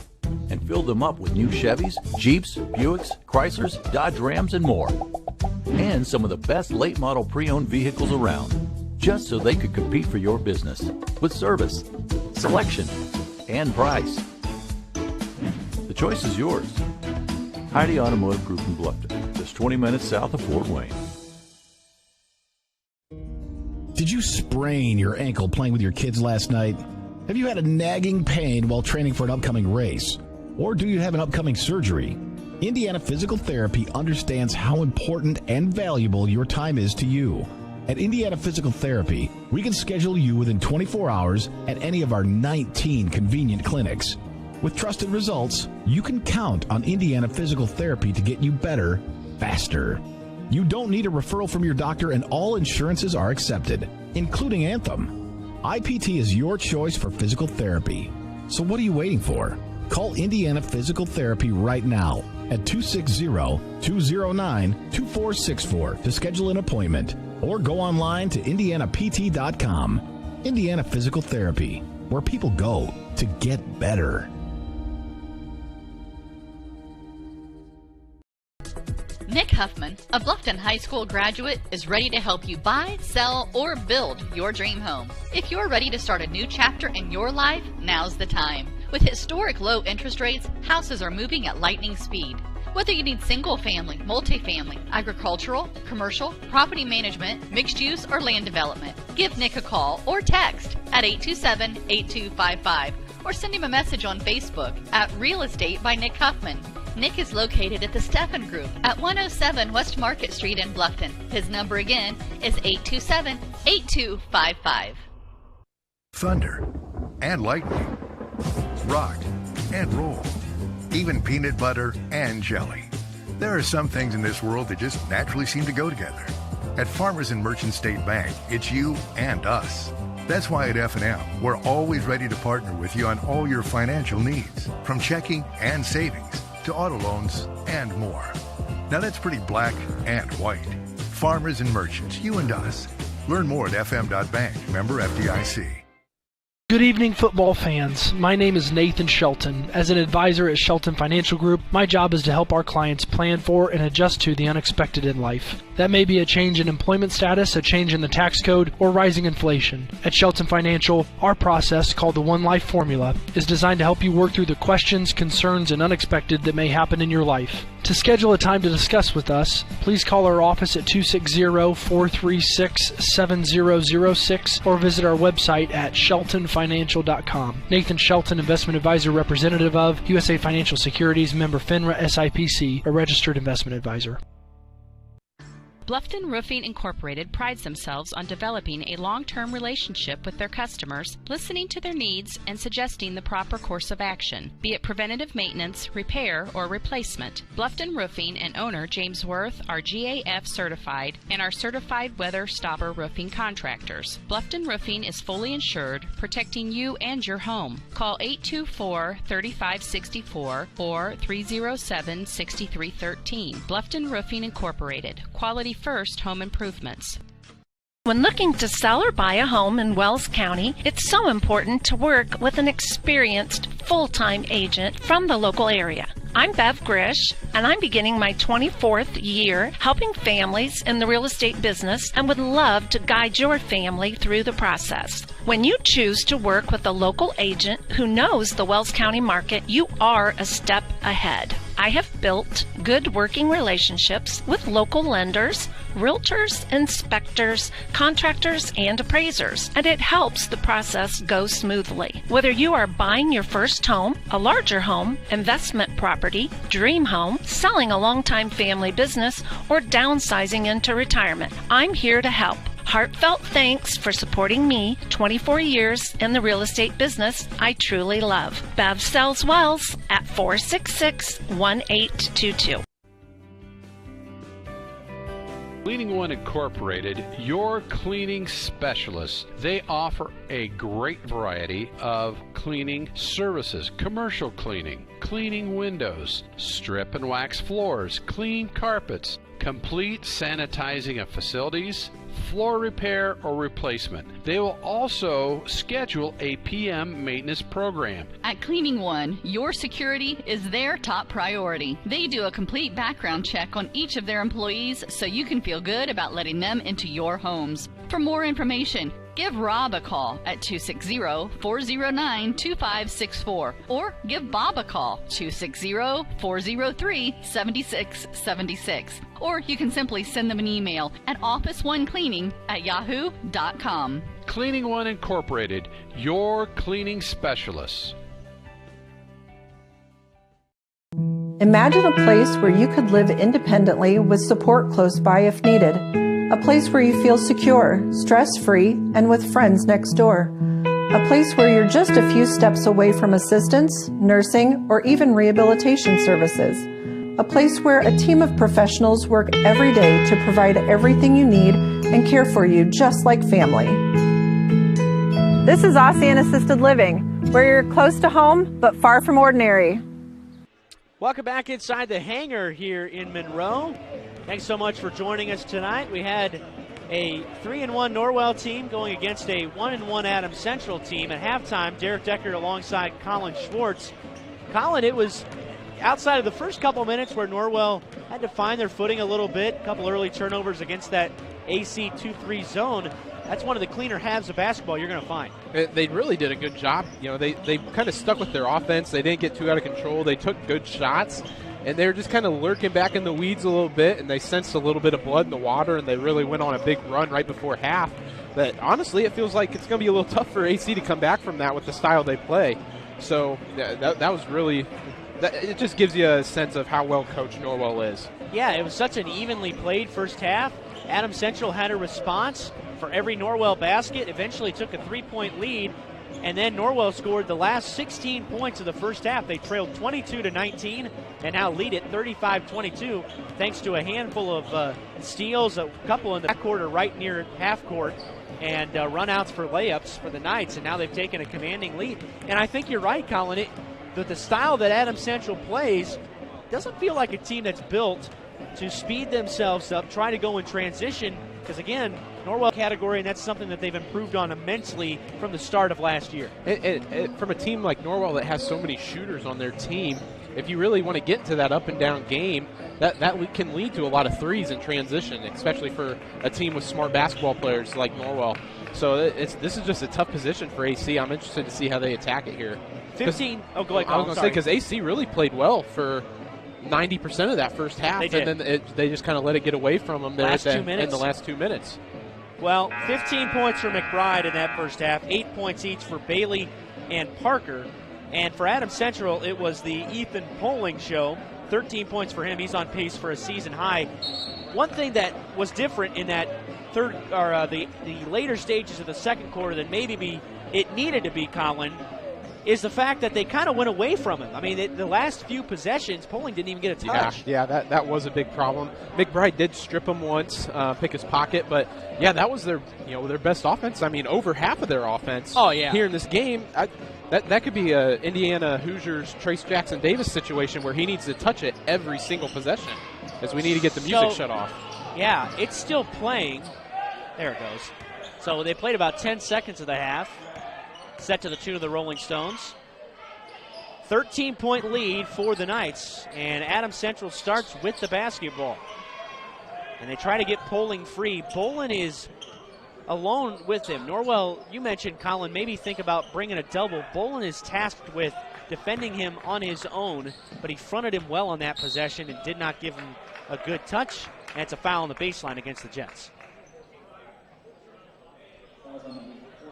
and filled them up with new Chevys, Jeeps, Buicks, Chryslers, Dodge Rams, and more. And some of the best late model pre-owned vehicles around, just so they could compete for your business with service, selection, and price. The choice is yours. Heidi Automotive Group in Bluffton, just 20 minutes south of Fort Wayne. Did you sprain your ankle playing with your kids last night? Have you had a nagging pain while training for an upcoming race? Or do you have an upcoming surgery? Indiana Physical Therapy understands how important and valuable your time is to you. At Indiana Physical Therapy, we can schedule you within 24 hours at any of our 19 convenient clinics. With trusted results, you can count on Indiana Physical Therapy to get you better, faster. You don't need a referral from your doctor, and all insurances are accepted, including Anthem. IPT is your choice for physical therapy. So what are you waiting for? Call Indiana Physical Therapy right now at 260-209-2464 to schedule an appointment, or go online to indianapt.com. Indiana Physical Therapy, where people go to get better. Nick Huffman, a Bluffton High School graduate, is ready to help you buy, sell, or build your dream home. If you're ready to start a new chapter in your life, now's the time. With historic low interest rates, houses are moving at lightning speed. Whether you need single-family, multifamily, agricultural, commercial, property management, mixed use, or land development, give Nick a call or text at 827-8255 or send him a message on Facebook at Real Estate by Nick Huffman. Nick is located at the Steffen Group at 107 West Market Street in Bluffton. His number again is 827-8255. Thunder and lightning, rock and roll, even peanut butter and jelly. There are some things in this world that just naturally seem to go together. At Farmers and Merchant State Bank, it's you and us. That's why at F&M, we're always ready to partner with you on all your financial needs, from checking and savings to auto loans and more. Now that's pretty black and white. Farmers and Merchants, you and us. Learn more at fm.bank, member FDIC. Good evening, football fans. My name is Nathan Shelton. As an advisor at Shelton Financial Group, my job is to help our clients plan for and adjust to the unexpected in life. That may be a change in employment status, a change in the tax code, or rising inflation. At Shelton Financial, our process, called the One Life Formula, is designed to help you work through the questions, concerns, and unexpected that may happen in your life. To schedule a time to discuss with us, please call our office at 260-436-7006 or visit our website at sheltonfinancial.com. Nathan Shelton, Investment Advisor Representative of USA Financial Securities, member FINRA SIPC, a registered investment advisor. Bluffton Roofing Incorporated prides themselves on developing a long-term relationship with their customers, listening to their needs and suggesting the proper course of action, be it preventative maintenance, repair, or replacement. Bluffton Roofing and owner James Worth are GAF certified and are certified weather stopper roofing contractors. Bluffton Roofing is fully insured, protecting you and your home. Call 824-3564 or 307-6313. Bluffton Roofing Incorporated. Quality first home improvements. When looking to sell or buy a home in Wells County, it's so important to work with an experienced full-time agent from the local area. I'm Bev Grish, and I'm beginning my 24th year helping families in the real estate business and would love to guide your family through the process. When you choose to work with a local agent who knows the Wells County market, you are a step ahead. I have built good working relationships with local lenders, realtors, inspectors, contractors, and appraisers, and it helps the process go smoothly. Whether you are buying your first home, a larger home, investment property, dream home, selling a long-time family business, or downsizing into retirement, I'm here to help. Heartfelt thanks for supporting me 24 years in the real estate business I truly love. Bev sells Wells at 466-1822. Cleaning One Incorporated, your cleaning specialists. They offer a great variety of cleaning services, commercial cleaning, cleaning windows, strip and wax floors, clean carpets, complete sanitizing of facilities, floor repair or replacement. They will also schedule a PM maintenance program. At Cleaning One, your security is their top priority. They do a complete background check on each of their employees so you can feel good about letting them into your homes. For more information, give Rob a call at 260-409-2564 or give Bob a call, 260-403-7676. Or you can simply send them an email at officeonecleaning@yahoo.com. Cleaning One Incorporated, your cleaning specialists. Imagine a place where you could live independently with support close by if needed. A place where you feel secure, stress-free, and with friends next door. A place where you're just a few steps away from assistance, nursing, or even rehabilitation services. A place where a team of professionals work every day to provide everything you need and care for you just like family. This is ASEAN Assisted Living, where you're close to home but far from ordinary. Welcome back inside the hangar here in Monroe. Thanks so much for joining us tonight. We had a 3-1 Norwell team going against a 1-1 Adams Central team. At halftime, Derek Decker alongside Colin Schwartz. Colin, it was outside of the first couple minutes where Norwell had to find their footing a little bit, a couple early turnovers against that AC 2-3 zone. That's one of the cleaner halves of basketball you're going to find. They really did a good job. You know, they kind of stuck with their offense. They didn't get too out of control. They took good shots, and they were just kind of lurking back in the weeds a little bit, and they sensed a little bit of blood in the water, and they really went on a big run right before half. But honestly, it feels like it's going to be a little tough for AC to come back from that with the style they play. So that was really – it just gives you a sense of how well coached Norwell is. Yeah, it was such an evenly played first half. Adams Central had a response for every Norwell basket, eventually took a 3-point lead, and then Norwell scored the last 16 points of the first half. They trailed 22-19 and now lead it 35-22 thanks to a handful of steals, a couple in the backcourt or right near half court, and run-outs for layups for the Knights, and now they've taken a commanding lead. And I think you're right, Colin, that the style that Adams Central plays doesn't feel like a team that's built to speed themselves up, try to go in transition, because again, Norwell category, and that's something that they've improved on immensely from the start of last year. From a team like Norwell that has so many shooters on their team, if you really want to get into that up and down game, that can lead to a lot of threes in transition, especially for a team with smart basketball players like Norwell. So this is just a tough position for AC. I'm interested to see how they attack it here. 15. Oh, go ahead. I was going to say, because AC really played well for 90% of that first half, they did. And then they just kind of let it get away from them there in the last 2 minutes. Well, 15 points for McBride in that first half, 8 points each for Bailey and Parker. And for Adams Central, it was the Ethan Poling show. 13 points for him. He's on pace for a season high. One thing that was different in that the later stages of the second quarter than maybe it needed to be, Colin, is the fact that they kind of went away from him. I mean, the last few possessions, Poling didn't even get a touch. Yeah, that was a big problem. McBride did strip him once, pick his pocket, but yeah, that was their best offense. I mean, over half of their offense. Oh, yeah. Here in this game. That could be a Indiana Hoosiers Trace Jackson Davis situation where he needs to touch it every single possession, as we need to get the music shut off. Yeah, it's still playing. There it goes. So they played about 10 seconds of the half, set to the tune of the Rolling Stones. 13-point lead for the Knights, and Adams Central starts with the basketball. And they try to get Poling free. Bolin is alone with him. Norwell, you mentioned, Colin, maybe think about bringing a double. Bolin is tasked with defending him on his own, but he fronted him well on that possession and did not give him a good touch. And it's a foul on the baseline against the Jets.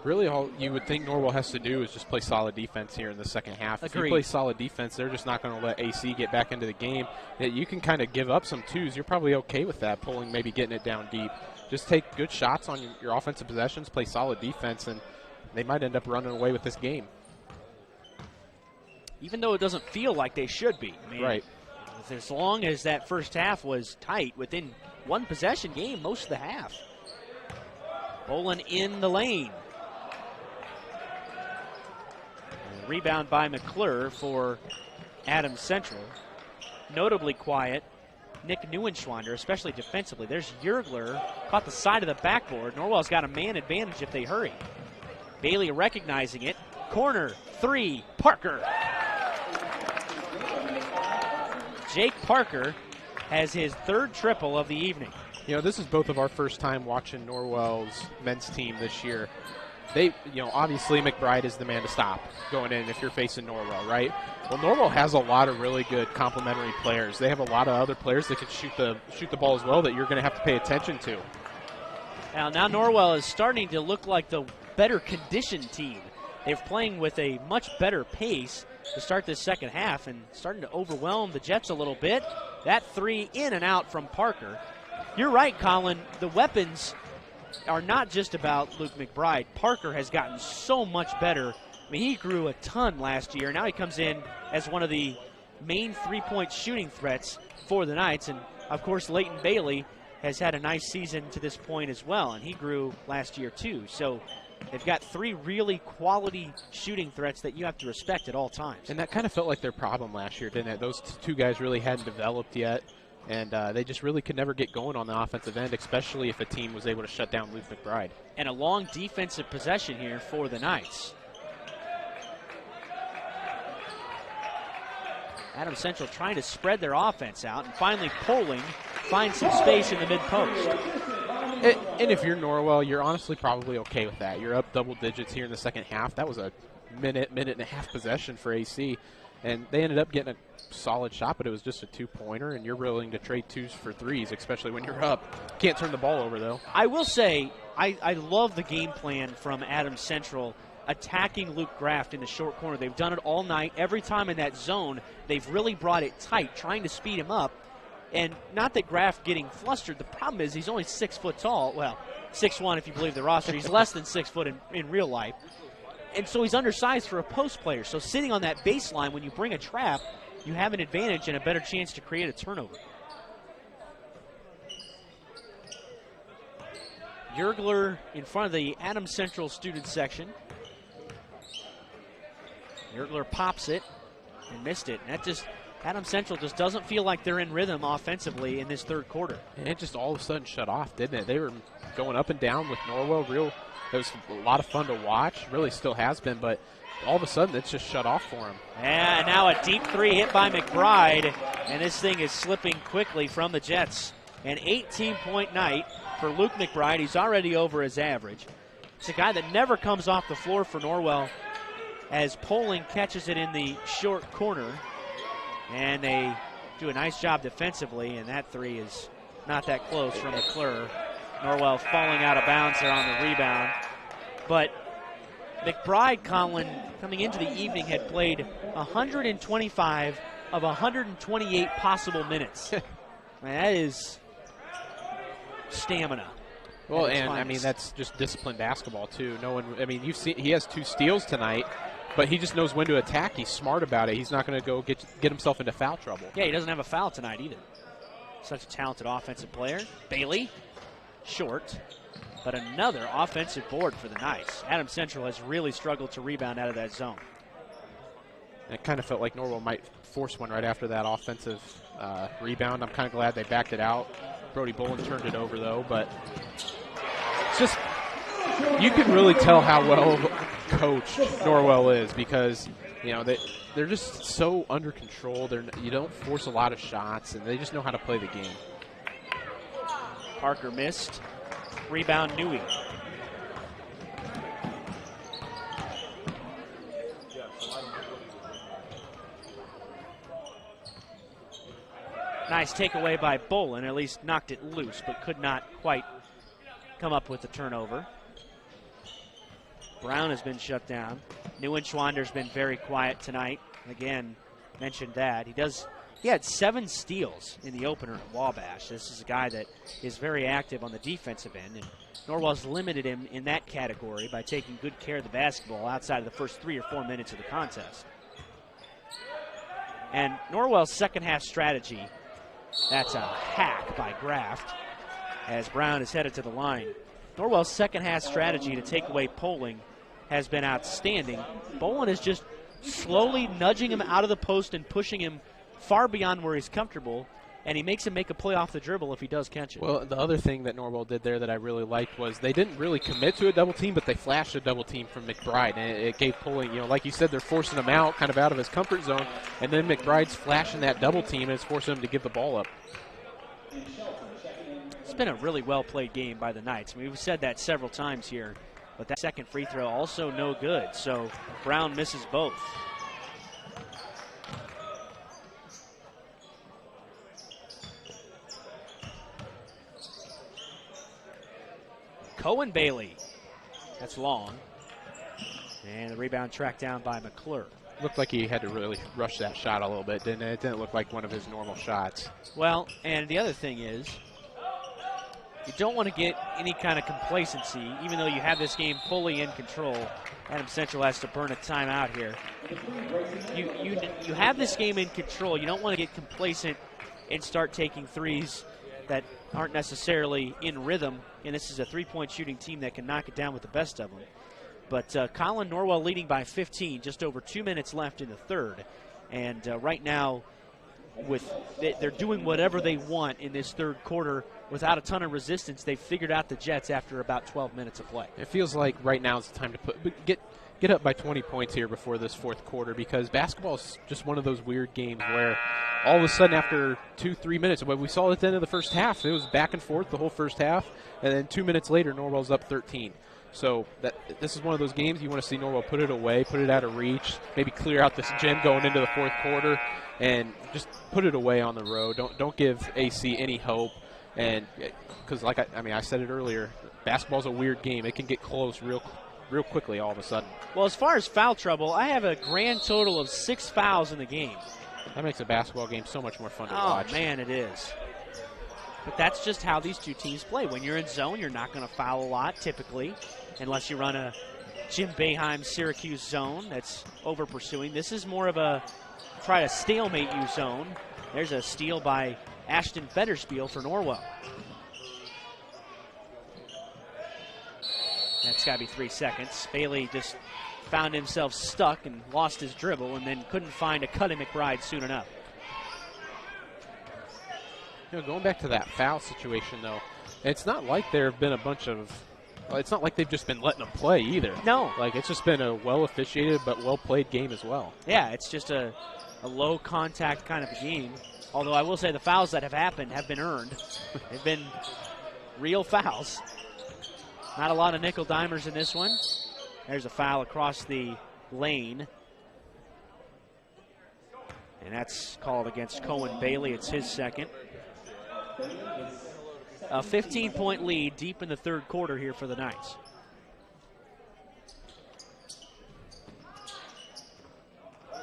Really, all you would think Norwell has to do is just play solid defense here in the second half. Agreed. If you play solid defense, they're just not going to let AC get back into the game. You can kind of give up some twos. You're probably okay with that, Poling maybe getting it down deep. Just take good shots on your offensive possessions, play solid defense, and they might end up running away with this game. Even though it doesn't feel like they should be. I mean, right. As long as that first half was tight, within one possession game most of the half. Bolin in the lane. Rebound by McClure for Adams Central. Notably quiet, Nick Neuenschwander, especially defensively. There's Yergler, caught the side of the backboard. Norwell's got a man advantage if they hurry. Bailey recognizing it. Corner, three, Parker. Jake Parker has his third triple of the evening. You know, this is both of our first time watching Norwell's men's team this year. They, obviously McBride is the man to stop going in if you're facing Norwell, right? Well, Norwell has a lot of really good complementary players. They have a lot of other players that can shoot the ball as well that you're going to have to pay attention to. Now Norwell is starting to look like the better conditioned team. They're playing with a much better pace to start this second half and starting to overwhelm the Jets a little bit. That three in and out from Parker. You're right, Colin. The weapons are not just about Luke McBride. Parker has gotten so much better. I mean, he grew a ton last year. Now he comes in as one of the main three-point shooting threats for the Knights. And, of course, Leighton Bailey has had a nice season to this point as well, and he grew last year too. So they've got three really quality shooting threats that you have to respect at all times. And that kind of felt like their problem last year, didn't it? Those two guys really hadn't developed yet. And they just really could never get going on the offensive end, especially if a team was able to shut down Luke McBride. And a long defensive possession here for the Knights. Adams Central trying to spread their offense out, and finally Poling finds some space in the mid-post. And if you're Norwell, you're honestly probably okay with that. You're up double digits here in the second half. That was a minute and a half possession for AC. And they ended up getting a solid shot, but it was just a two-pointer, and you're willing to trade twos for threes, especially when you're up. Can't turn the ball over, though. I will say, I love the game plan from Adams Central attacking Luke Graft in the short corner. They've done it all night. Every time in that zone, they've really brought it tight, trying to speed him up. And not that Graft getting flustered. The problem is he's only 6 foot tall. Well, 6'1" if you believe the roster. He's less than 6 foot in real life. And so he's undersized for a post player. So sitting on that baseline, when you bring a trap, you have an advantage and a better chance to create a turnover. Yergler in front of the Adams Central student section. Yergler pops it and missed it. And that just Adams Central just doesn't feel like they're in rhythm offensively in this third quarter. And it just all of a sudden shut off, didn't it? They were going up and down with Norwell. It was a lot of fun to watch. Really still has been, but all of a sudden it's just shut off for them. And now a deep three hit by McBride, and this thing is slipping quickly from the Jets. An 18-point night for Luke McBride. He's already over his average. It's a guy that never comes off the floor for Norwell as Poling catches it in the short corner. And they do a nice job defensively, and that three is not that close from McClure. Norwell falling out of bounds there on the rebound. But McBride, Colin, coming into the evening, had played 125 of 128 possible minutes. That is stamina. Well, and I mean, that's just disciplined basketball, too. You've seen he has 2 steals tonight. But he just knows when to attack. He's smart about it. He's not going to go get himself into foul trouble. Yeah, he doesn't have a foul tonight either. Such a talented offensive player. Bailey, short, but another offensive board for the Knights. Adams Central has really struggled to rebound out of that zone. It kind of felt like Norwell might force one right after that offensive rebound. I'm kind of glad they backed it out. Brody Bolin turned it over, though, but it's just you can really tell how well coached Norwell is because, they're just so under control. You don't force a lot of shots, and they just know how to play the game. Parker missed. Rebound, Newey. Nice takeaway by Bolin, at least knocked it loose, but could not quite come up with the turnover. Brown has been shut down. Neuenschwander's been very quiet tonight. Again, mentioned that. He had 7 steals in the opener at Wabash. This is a guy that is very active on the defensive end, and Norwell's limited him in that category by taking good care of the basketball outside of the first 3 or 4 minutes of the contest. And Norwell's second half strategy, that's a hack by Graft as Brown is headed to the line. Norwell's second half strategy to take away Poling has been outstanding. Bolin is just slowly nudging him out of the post and pushing him far beyond where he's comfortable, and he makes him make a play off the dribble if he does catch it. Well, the other thing that Norwell did there that I really liked was they didn't really commit to a double team, but they flashed a double team from McBride, and it gave Poling, like you said, they're forcing him out, kind of out of his comfort zone, and then McBride's flashing that double team, and it's forcing him to give the ball up. It's been a really well-played game by the Knights. We've said that several times here, but that second free throw also no good, so Brown misses both. Cohen Bailey, that's long, and the rebound tracked down by McClure. Looked like he had to really rush that shot a little bit, didn't it? It didn't look like one of his normal shots. Well, and the other thing is, you don't want to get any kind of complacency, even though you have this game fully in control. Adams Central has to burn a timeout here. You have this game in control. You don't want to get complacent and start taking threes that aren't necessarily in rhythm. And this is a three-point shooting team that can knock it down with the best of them. But Colin, Norwell leading by 15, just over 2 minutes left in the third. And right now, they're doing whatever they want in this third quarter without a ton of resistance. They've figured out the Jets after about 12 minutes of play. It feels like right now is the time to get up by 20 points here before this fourth quarter, because basketball is just one of those weird games where all of a sudden after 2-3 minutes, what we saw at the end of the first half, it was back and forth the whole first half, and then 2 minutes later, Norwell's up 13. So this is one of those games you want to see Norwell put it away, put it out of reach, maybe clear out this gym going into the fourth quarter, and just put it away on the road. Don't give AC any hope, and because I said it earlier, basketball's a weird game. It can get close real quickly all of a sudden. Well, as far as foul trouble, I have a grand total of 6 fouls in the game. That makes a basketball game so much more fun to watch. Oh man, it is. But that's just how these two teams play. When you're in zone, you're not going to foul a lot typically, unless you run a Jim Boeheim-Syracuse zone that's over-pursuing. This is more of a try to stalemate you zone. There's a steal by Ashton Fetterspiel for Norwell. That's got to be 3 seconds. Bailey just found himself stuck and lost his dribble and then couldn't find a Cuddy McBride soon enough. going back to that foul situation, though, it's not like there have been a bunch of it's not like they've just been letting them play either. No. Like, it's just been a well-officiated but well-played game as well. Yeah, it's just a low-contact kind of a game. Although I will say the fouls that have happened have been earned. They've been real fouls. Not a lot of nickel-dimers in this one. There's a foul across the lane. And that's called against Cohen Bailey. It's his second. A 15-point lead deep in the third quarter here for the Knights.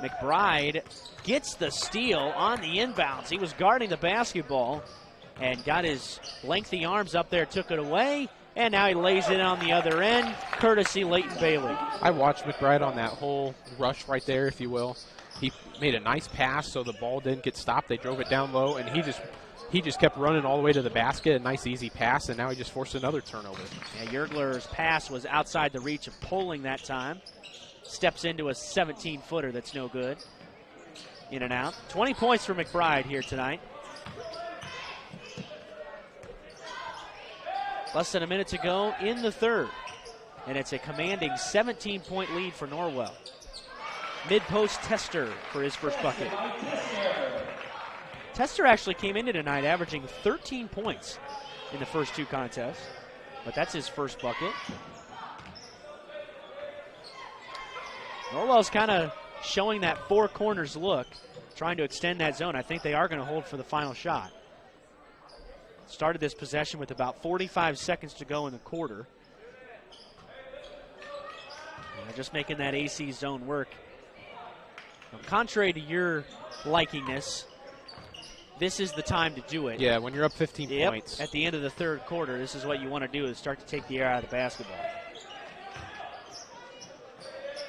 McBride gets the steal on the inbounds. He was guarding the basketball and got his lengthy arms up there, took it away, and now he lays it on the other end, courtesy Leighton Bailey. I watched McBride on that whole rush right there, if you will. He made a nice pass so the ball didn't get stopped. They drove it down low, and he just kept running all the way to the basket. A nice, easy pass, and now he just forced another turnover. Yeah, Yergler's pass was outside the reach of Poling that time. Steps into a 17-footer that's no good. In and out. 20 points for McBride here tonight. Less than a minute to go in the third. And it's a commanding 17-point lead for Norwell. Mid-post Tester for his first bucket. Tester actually came into tonight averaging 13 points in the first two contests. But that's his first bucket. Norwell's kind of showing that four corners look, trying to extend that zone. I think they are going to hold for the final shot. Started this possession with about 45 seconds to go in the quarter. And just making that AC zone work. Now, contrary to your likingness, this is the time to do it. Yeah, when you're up 15 points. At the end of the third quarter, this is what you want to do, is start to take the air out of the basketball.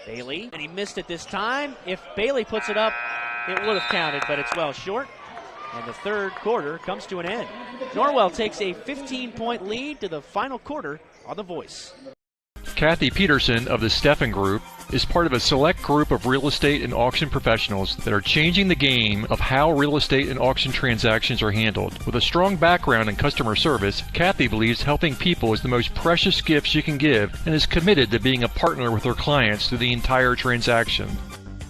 Bailey, and he missed it this time. If Bailey puts it up, it would have counted, but it's well short. And the third quarter comes to an end. Norwell takes a 15-point lead to the final quarter on The Voice. Kathy Peterson of the Steffen Group is part of a select group of real estate and auction professionals that are changing the game of how real estate and auction transactions are handled. With a strong background in customer service, Kathy believes helping people is the most precious gift she can give and is committed to being a partner with her clients through the entire transaction.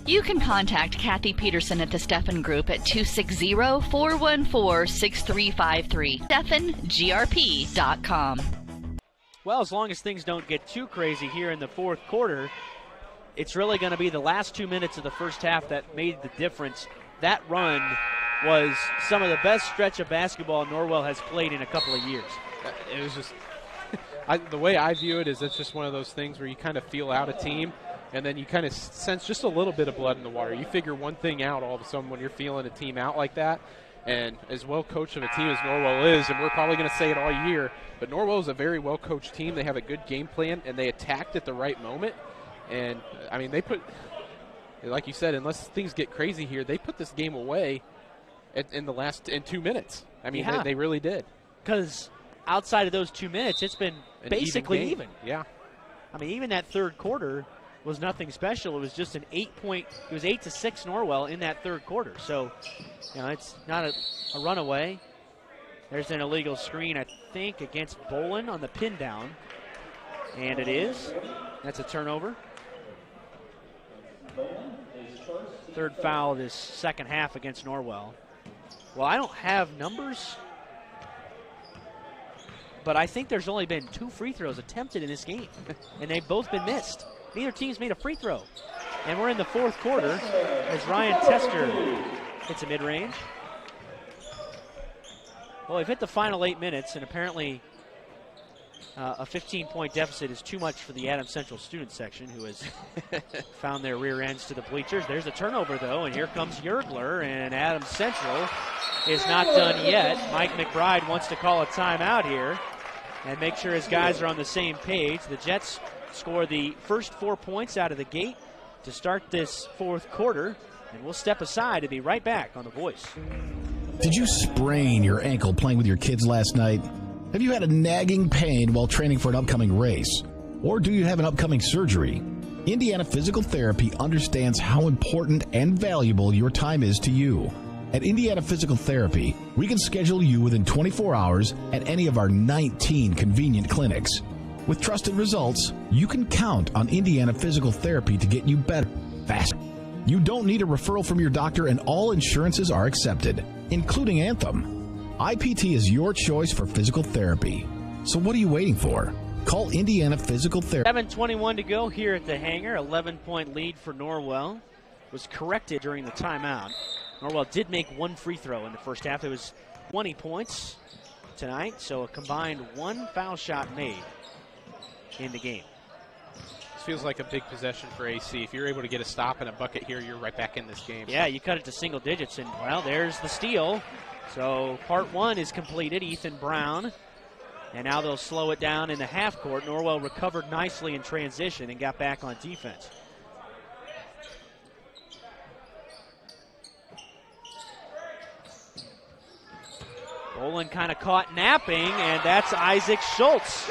You can contact Kathy Peterson at the Steffen Group at 260-414-6353. SteffenGRP.com. Well, as long as things don't get too crazy here in the fourth quarter, it's really going to be the last 2 minutes of the first half that made the difference. That run was some of the best stretch of basketball Norwell has played in a couple of years. It was just the way I view it is it's just one of those things where you kind of feel out a team, and then you kind of sense just a little bit of blood in the water. You figure one thing out all of a sudden when you're feeling a team out like that. And as well coached of a team as Norwell is, and we're probably going to say it all year, but Norwell is a very well-coached team. They have a good game plan, and they attacked at the right moment. And, I mean, they put, like you said, unless things get crazy here, they put this game away in 2 minutes. I mean, yeah. they really did. Because outside of those 2 minutes, it's been basically even. Yeah. I mean, even that third quarter was nothing special. It was just an 8-point, it was 8-6 Norwell in that third quarter. So, it's not a runaway. There's an illegal screen, I think, against Bolin on the pin down. And it is. That's a turnover. Third foul this second half against Norwell. Well, I don't have numbers, but I think there's only been 2 free throws attempted in this game, and they've both been missed. Neither team's made a free throw. And we're in the fourth quarter as Ryan Tester hits a mid-range. Well, we've hit the final 8 minutes, and apparently a 15-point deficit is too much for the Adams Central student section, who has found their rear ends to the bleachers. There's a turnover, though, and here comes Yergler, and Adams Central is not done yet. Mike McBride wants to call a timeout here and make sure his guys are on the same page. The Jets score the first 4 points out of the gate to start this fourth quarter, and we'll step aside and be right back on The Voice. Did you sprain your ankle playing with your kids last night? Have you had a nagging pain while training for an upcoming race? Or do you have an upcoming surgery? Indiana Physical Therapy understands how important and valuable your time is to you. At Indiana Physical Therapy, we can schedule you within 24 hours at any of our 19 convenient clinics. With trusted results, you can count on Indiana Physical Therapy to get you better, faster. You don't need a referral from your doctor, and all insurances are accepted, including Anthem. IPT is your choice for physical therapy. So what are you waiting for? Call Indiana Physical Therapy. 7:21 to go here at the hangar. 11-point lead for Norwell. Was corrected during the timeout. Norwell did make one free throw in the first half. It was 20 points tonight, so a combined one foul shot made in the game. This feels like a big possession for AC. If you're able to get a stop and a bucket here, you're right back in this game. Yeah, you cut it to single digits, and, well, there's the steal. So part one is completed. Ethan Brown. And now they'll slow it down in the half court. Norwell recovered nicely in transition and got back on defense. Bolin kind of caught napping, and that's Isaac Schultz.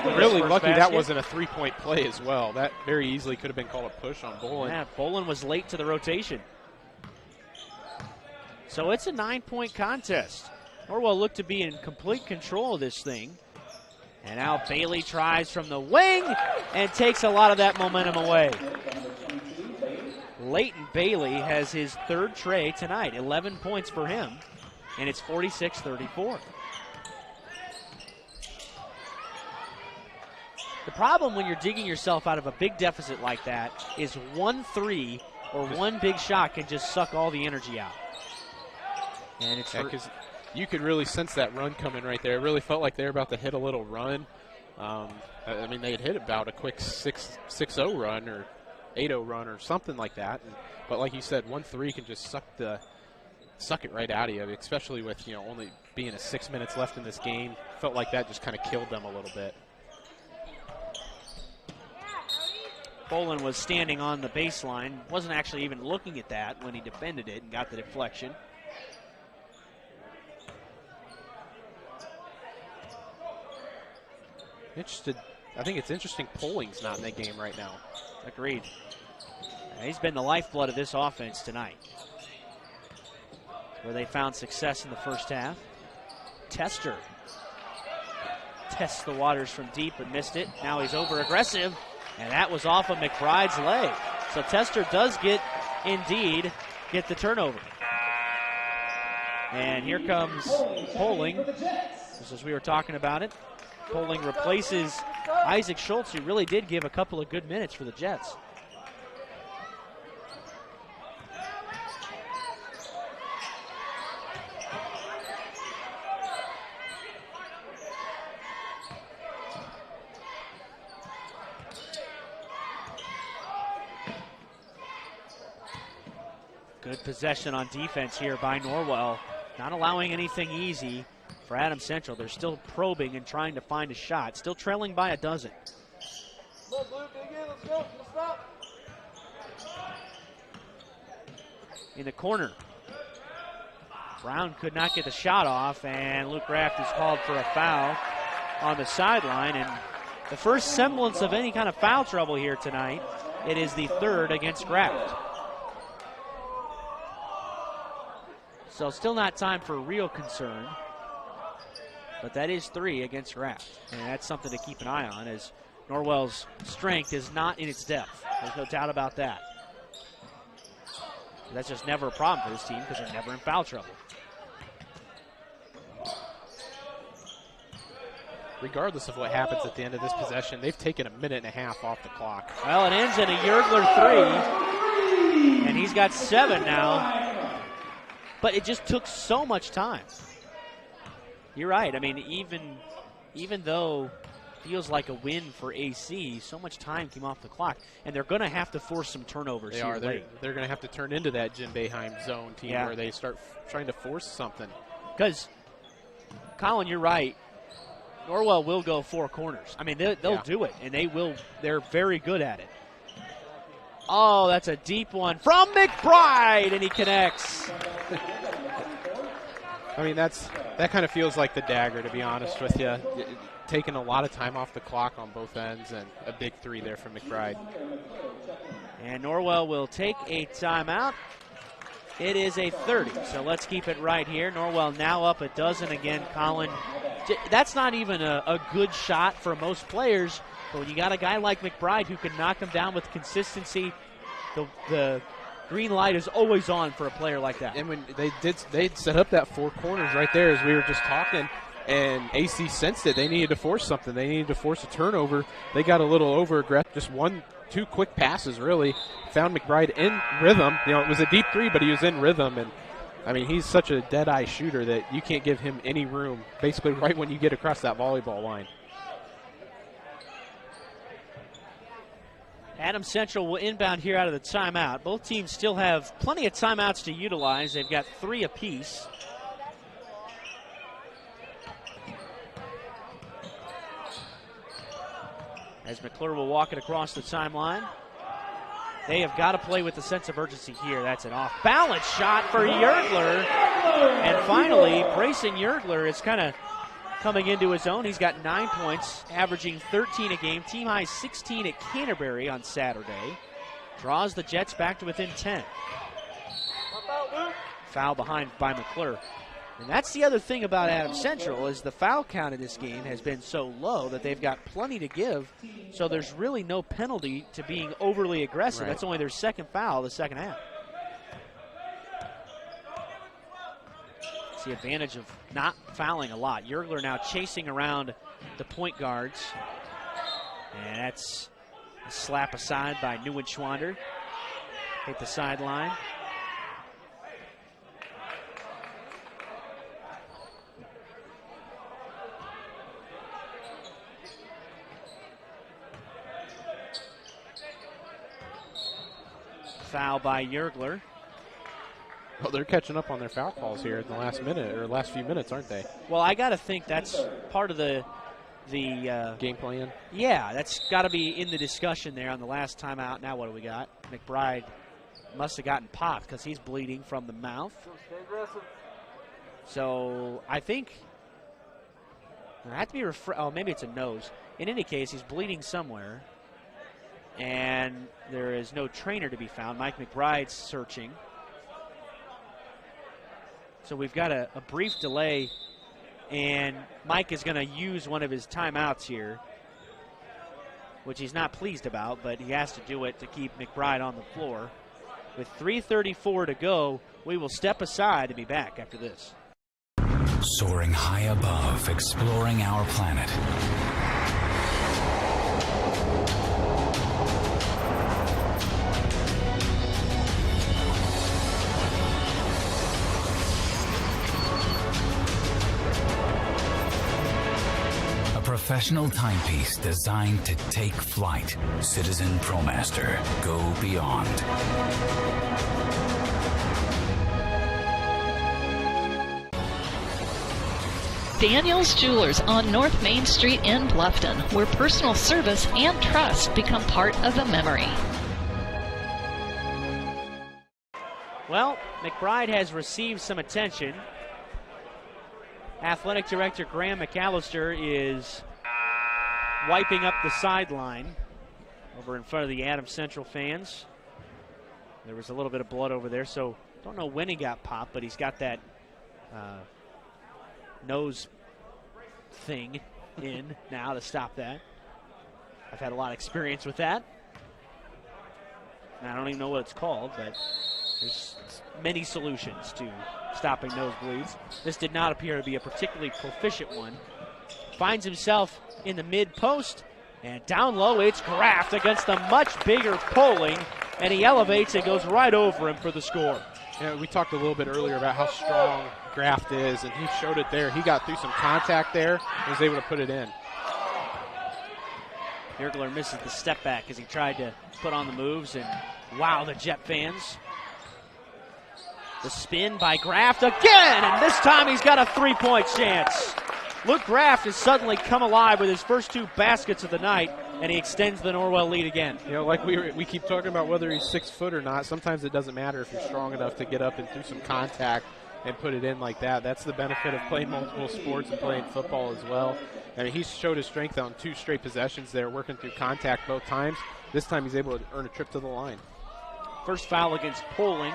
Really lucky that wasn't a three-point play as well. That very easily could have been called a push on Bolin. Yeah, Bolin was late to the rotation. So it's a 9-point contest. Norwell looked to be in complete control of this thing. And now Bailey tries from the wing and takes a lot of that momentum away. Leighton Bailey has his third tray tonight, 11 points for him. And it's 46-34. The problem when you're digging yourself out of a big deficit like that is 1 3 or one big shot can just suck all the energy out. And it's because you could really sense that run coming right there. It really felt like they were about to hit a little run. I mean, they had hit about a quick 6-0 run or 8-0 run or something like that. But like you said, 1 3 can just suck it right out of you, especially with, only being 6 minutes left in this game. Felt like that just kind of killed them a little bit. Bolin was standing on the baseline, wasn't actually even looking at that when he defended it and got the deflection. Interested. I think it's interesting Polling's not in the game right now. Agreed. He's been the lifeblood of this offense tonight, where they found success in the first half. Tester tests the waters from deep but missed it. Now he's over-aggressive, and that was off of McBride's leg. So Tester does get the turnover. And here comes Poling, just as we were talking about it. Poling replaces Isaac Schultz, who really did give a couple of good minutes for the Jets. Good possession on defense here by Norwell. Not allowing anything easy for Adams Central. They're still probing and trying to find a shot. Still trailing by a dozen. In the corner. Brown could not get the shot off, and Luke Raft is called for a foul on the sideline. And the first semblance of any kind of foul trouble here tonight, it is the third against Raft. So still not time for real concern. But that is 3 against Raft. And that's something to keep an eye on, as Norwell's strength is not in its depth. There's no doubt about that. That's just never a problem for this team because they're never in foul trouble. Regardless of what happens at the end of this possession, they've taken a minute and a half off the clock. Well, it ends in a Yergler 3, and he's got 7 now. But it just took so much time. You're right. I mean, even though it feels like a win for AC, so much time came off the clock, and they're going to have to force some turnovers. They are. They're going to have to turn into that Jim Boeheim zone team where they start trying to force something. Because, Colin, you're right. Norwell will go 4 corners. I mean, they'll do it, and they're very good at it. Oh, that's a deep one from McBride, and he connects. I mean, that kind of feels like the dagger, to be honest with you. Taking a lot of time off the clock on both ends, and a big 3 there from McBride. And Norwell will take a timeout. It is a 30, so let's keep it right here. Norwell now up a dozen again. Colin, that's not even a good shot for most players, but when you got a guy like McBride who can knock them down with consistency, the green light is always on for a player like that. And when they set up that four corners right there as we were just talking, and AC sensed it. They needed to force something. They needed to force a turnover. They got a little over-aggressive. Just two quick passes, really. Found McBride in rhythm. You know, it was a deep three, but he was in rhythm. And, I mean, he's such a dead-eye shooter that you can't give him any room, basically right when you get across that volleyball line. Adams Central will inbound here out of the timeout. Both teams still have plenty of timeouts to utilize. They've got 3 apiece. As McClure will walk it across the timeline. They have got to play with a sense of urgency here. That's an off-balance shot for Yergler. And finally, Brayson Yergler is kind of coming into his own. He's got 9 points, averaging 13 a game. Team high 16 at Canterbury on Saturday. Draws the Jets back to within 10. Foul behind by McClure. And that's the other thing about Adams Central is the foul count in this game has been so low that they've got plenty to give. So there's really no penalty to being overly aggressive. Right. That's only their second foul of the second half. It's the advantage of not fouling a lot. Yergler now chasing around the point guards. And that's a slap aside by Neuenschwander. Hit the sideline. Foul by Yergler. Well, they're catching up on their foul calls here in the last minute or last few minutes, aren't they? Well, I got to think that's part of the game plan. Yeah, that's got to be in the discussion there on the last timeout. Now what do we got? McBride must have gotten popped because he's bleeding from the mouth. So I think I have to be oh, maybe it's a nose. In any case, he's bleeding somewhere. And there is no trainer to be found. Mike McBride's searching. So we've got a brief delay, and Mike is going to use one of his timeouts here, which he's not pleased about, but he has to do it to keep McBride on the floor. With 3:34 to go, we will step aside and be back after this. Soaring high above, exploring our planet. Professional timepiece designed to take flight. Citizen ProMaster. Go beyond. Daniel's Jewelers on North Main Street in Bluffton, where personal service and trust become part of the memory. Well, McBride has received some attention. Athletic Director Graham McAllister is wiping up the sideline over in front of the Adams Central fans. There was a little bit of blood over there, so don't know when he got popped, but he's got that nose thing in now to stop that. I've had a lot of experience with that. And I don't even know what it's called, but there's many solutions to stopping nosebleeds. This did not appear to be a particularly proficient one. Finds himself in the mid-post, and down low it's Graft against the much bigger Poling, and he elevates and goes right over him for the score. Yeah, we talked a little bit earlier about how strong Graft is, and he showed it there. He got through some contact there and was able to put it in. Yergler misses the step back as he tried to put on the moves and wow the Jet fans. The spin by Graft again, and this time he's got a three-point chance. Luke Graft has suddenly come alive with his first 2 baskets of the night, and he extends the Norwell lead again. You know, like we keep talking about whether he's 6 foot or not, sometimes it doesn't matter if you're strong enough to get up and do some contact and put it in like that. That's the benefit of playing multiple sports and playing football as well. I mean, he's showed his strength on 2 straight possessions there, working through contact both times. This time he's able to earn a trip to the line. First foul against Poling.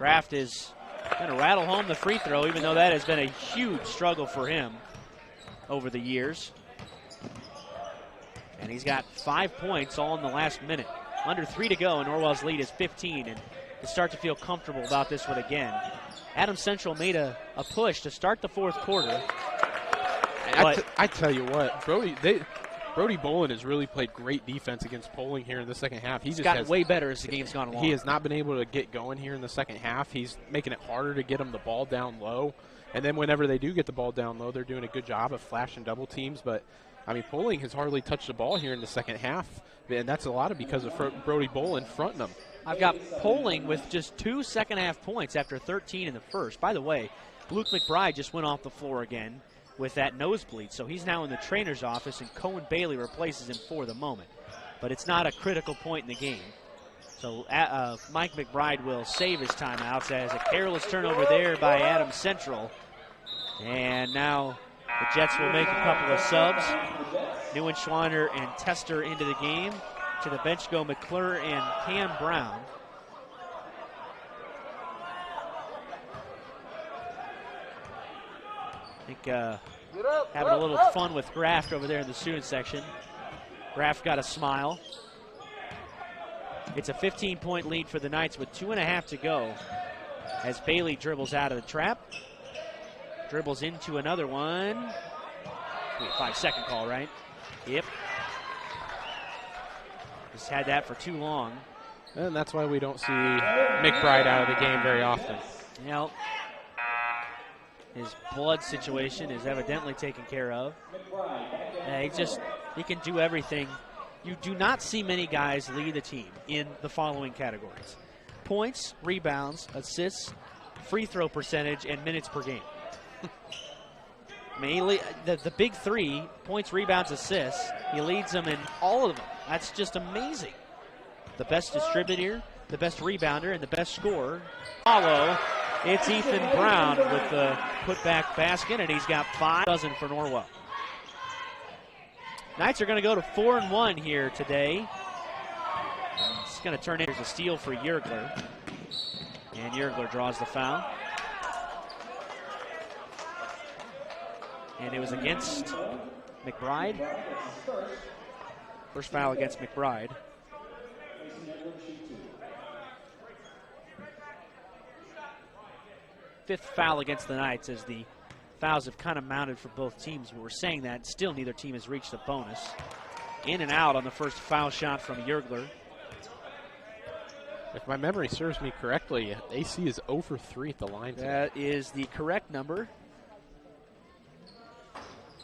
Graft is going to rattle home the free throw, even though that has been a huge struggle for him over the years. And he's got 5 points all in the last minute. Under 3 to go, and Norwell's lead is 15, and to start to feel comfortable about this one again. Adams Central made a push to start the fourth quarter. I tell you what, Brody Bolin has really played great defense against Poling here in the second half. He's gotten way better as the game's gone along. He has not been able to get going here in the second half. He's making it harder to get him the ball down low. And then whenever they do get the ball down low, they're doing a good job of flashing double teams. But, I mean, Poling has hardly touched the ball here in the second half. And that's a lot of because of Brody Bolin fronting them. I've got Poling with just 2 second-half points after 13 in the first. By the way, Luke McBride just went off the floor again with that nosebleed. So he's now in the trainer's office, and Cohen Bailey replaces him for the moment. But it's not a critical point in the game. So Mike McBride will save his timeouts as a careless turnover there by Adams Central. And now the Jets will make a couple of subs. Neuenschwander and Tester into the game. To the bench go McClure and Cam Brown. I think having a little fun with Graft over there in the student section. Graft got a smile. It's a 15-point lead for the Knights with 2.5 to go as Bailey dribbles out of the trap. Dribbles into another one. 5-second call, right? Yep. Just had that for too long. And that's why we don't see McBride out of the game very often. You know, his blood situation is evidently taken care of. He can do everything. You do not see many guys lead the team in the following categories: points, rebounds, assists, free throw percentage, and minutes per game. I mean, the big three, points, rebounds, assists, he leads them in all of them. That's just amazing. The best distributor, the best rebounder, and the best scorer. Follow, it's Ethan Brown with the putback basket, and he's got 5 dozen for Norwell. Knights are going to go to 4-1 here today. It's going to turn into a steal for Yergler. And Yergler draws the foul. And it was against McBride. First foul against McBride. Fifth foul against the Knights as the fouls have kind of mounted for both teams. But we're saying that still neither team has reached a bonus. In and out on the first foul shot from Yergler. If my memory serves me correctly, AC is 0 for 3 at the line today. That is the correct number.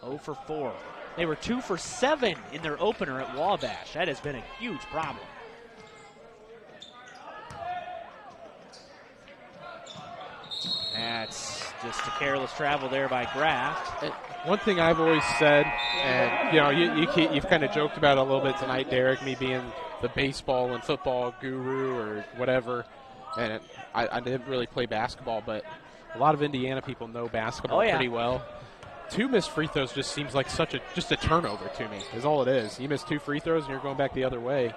0 for 4. They were 2 for 7 in their opener at Wabash. That has been a huge problem. That's just a careless travel there by Graft. One thing I've always said, and you know, you've kind of joked about it a little bit tonight, Derek, me being the baseball and football guru or whatever, and I didn't really play basketball, but a lot of Indiana people know basketball pretty well. 2 missed free throws just seems like just a turnover to me, is all it is. You miss 2 free throws and you're going back the other way.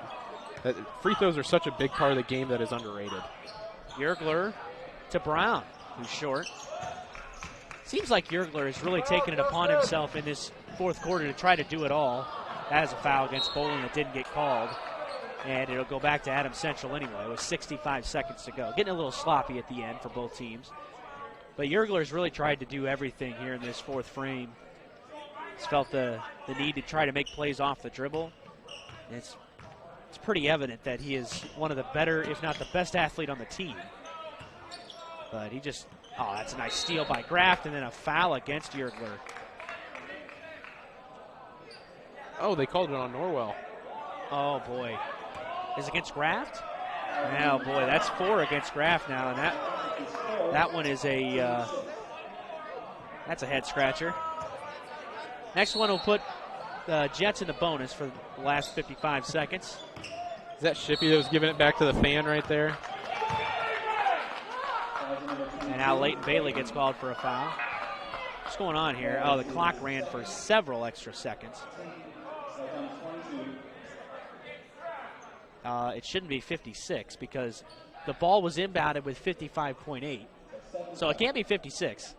Free throws are such a big part of the game that is underrated. Yergler to Brown, who's short. Seems like Yergler has really taken it upon himself in this fourth quarter to try to do it all. That is a foul against Bolin that didn't get called. And it'll go back to Adams Central anyway with 65 seconds to go. Getting a little sloppy at the end for both teams. But Yergler's really tried to do everything here in this fourth frame. He's felt the need to try to make plays off the dribble. And it's pretty evident that he is one of the better, if not the best athlete on the team. But he just, that's a nice steal by Graft, and then a foul against Yergler. Oh, they called it on Norwell. Oh, boy. Is it against Graft? Oh, boy, that's 4 against Graft now, and that one is that's a head scratcher. Next one will put the Jets in the bonus for the last 55 seconds. Is that Shippey that was giving it back to the fan right there? And now Leighton Bailey gets called for a foul. What's going on here? Oh, the clock ran for several extra seconds. It shouldn't be 56 because the ball was inbounded with 55.8. So it can't be 56.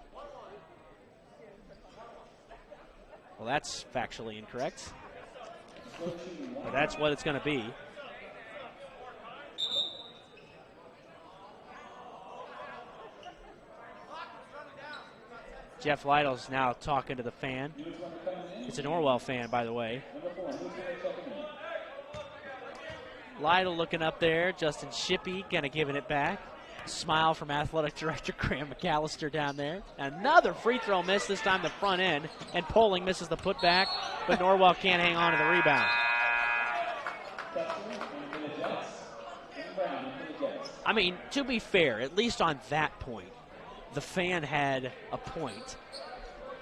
Well, that's factually incorrect. But that's what it's going to be. Jeff Lytle's now talking to the fan. It's a Norwell fan, by the way. Lytle looking up there. Justin Shippey kind of giving it back. Smile from Athletic Director Graham McAllister down there. Another free throw miss, this time the front end. And Poling misses the putback, but Norwell can't hang on to the rebound. I mean, to be fair, at least on that point, the fan had a point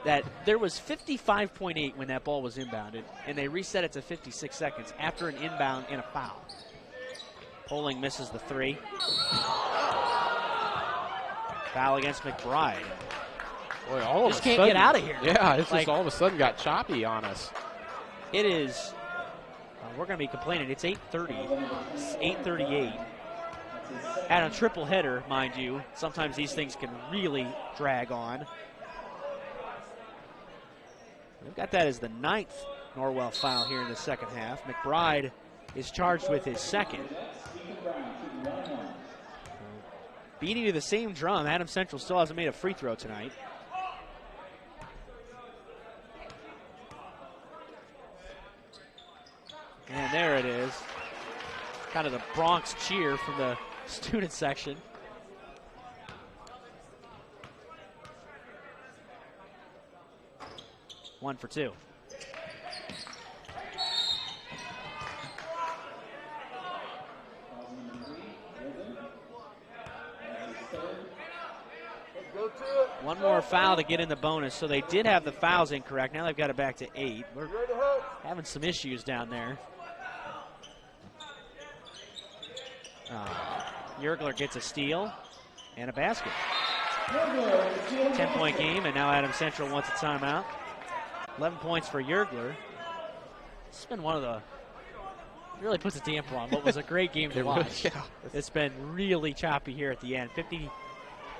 that there was 55.8 when that ball was inbounded, and they reset it to 56 seconds after an inbound and a foul. Poling misses the three. Foul against McBride. Boy, all of just a can't sudden, get out of here. Yeah, it's just all of a sudden got choppy on us. It is. We're going to be complaining. It's 8:30. It's 8:38. At a triple header, mind you. Sometimes these things can really drag on. We've got that as the 9th Norwell foul here in the second half. McBride is charged with his second. Beating to the same drum, Adams Central still hasn't made a free throw tonight. And there it is. Kind of the Bronx cheer from the student section. One for two. One more foul to get in the bonus, so they did have the fouls incorrect. Now they've got it back to 8. We're having some issues down there. Yergler gets a steal and a basket. 10-point game, and now Adams Central wants a timeout. 11 points for Yergler. It's been one of the, really puts a damper on what was a great game to watch. Yeah. It's been really choppy here at the end.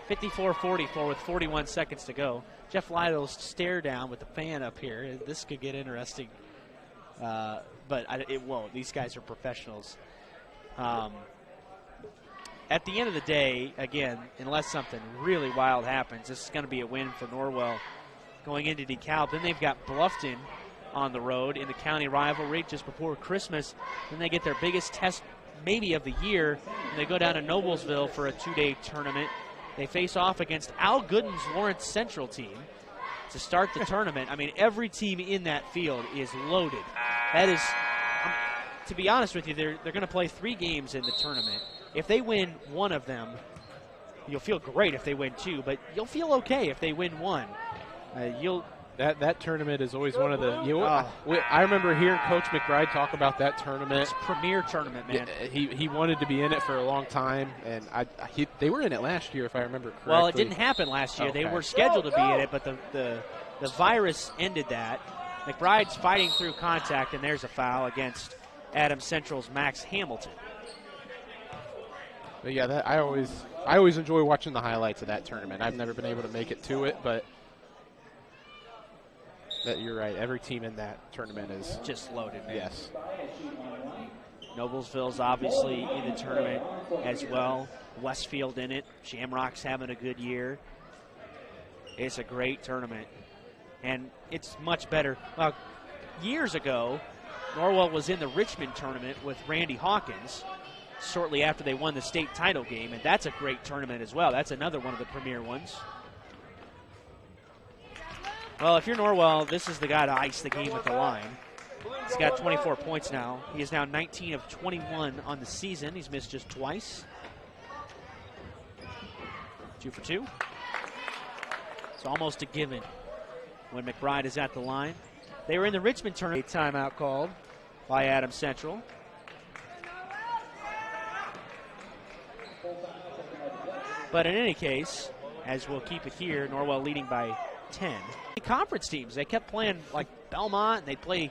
54-44 with 41 seconds to go. Jeff Lytle's stare down with the fan up here. This could get interesting, but it won't. These guys are professionals. At the end of the day, again, unless something really wild happens, this is going to be a win for Norwell going into DeKalb. Then they've got Bluffton on the road in the county rivalry just before Christmas. Then they get their biggest test maybe of the year, and they go down to Noblesville for a 2-day tournament. They face off against Al Gooden's Lawrence Central team to start the tournament. I mean, every team in that field is loaded. That is, to be honest with you, they're going to play 3 games in the tournament. If they win one of them, you'll feel great if they win 2, but you'll feel okay if they win 1. That tournament is always one of the. I remember hearing Coach McBride talk about that tournament. It's a premier tournament, man. He wanted to be in it for a long time, and they were in it last year, if I remember correctly. Well, it didn't happen last year. Okay. They were scheduled to be in it, but the virus ended that. McBride's fighting through contact, and there's a foul against Adams Central's Max Hamilton. But yeah, I always enjoy watching the highlights of that tournament. I've never been able to make it to it, but you're right. Every team in that tournament is just loaded, man. Yes. Noblesville's obviously in the tournament as well. Westfield in it. Shamrock's having a good year. It's a great tournament, and it's much better. Well, years ago, Norwell was in the Richmond tournament with Randy Hawkins shortly after they won the state title game, and that's a great tournament as well. That's another one of the premier ones. Well, if you're Norwell, this is the guy to ice the game at the line. He's got 24 points now. He is now 19 of 21 on the season. He's missed just twice. 2 for 2. It's almost a given when McBride is at the line. They were in the Richmond tournament. A timeout called by Adams Central. But in any case, as we'll keep it here, Norwell leading by 10. The conference teams, they kept playing like Belmont, and they'd play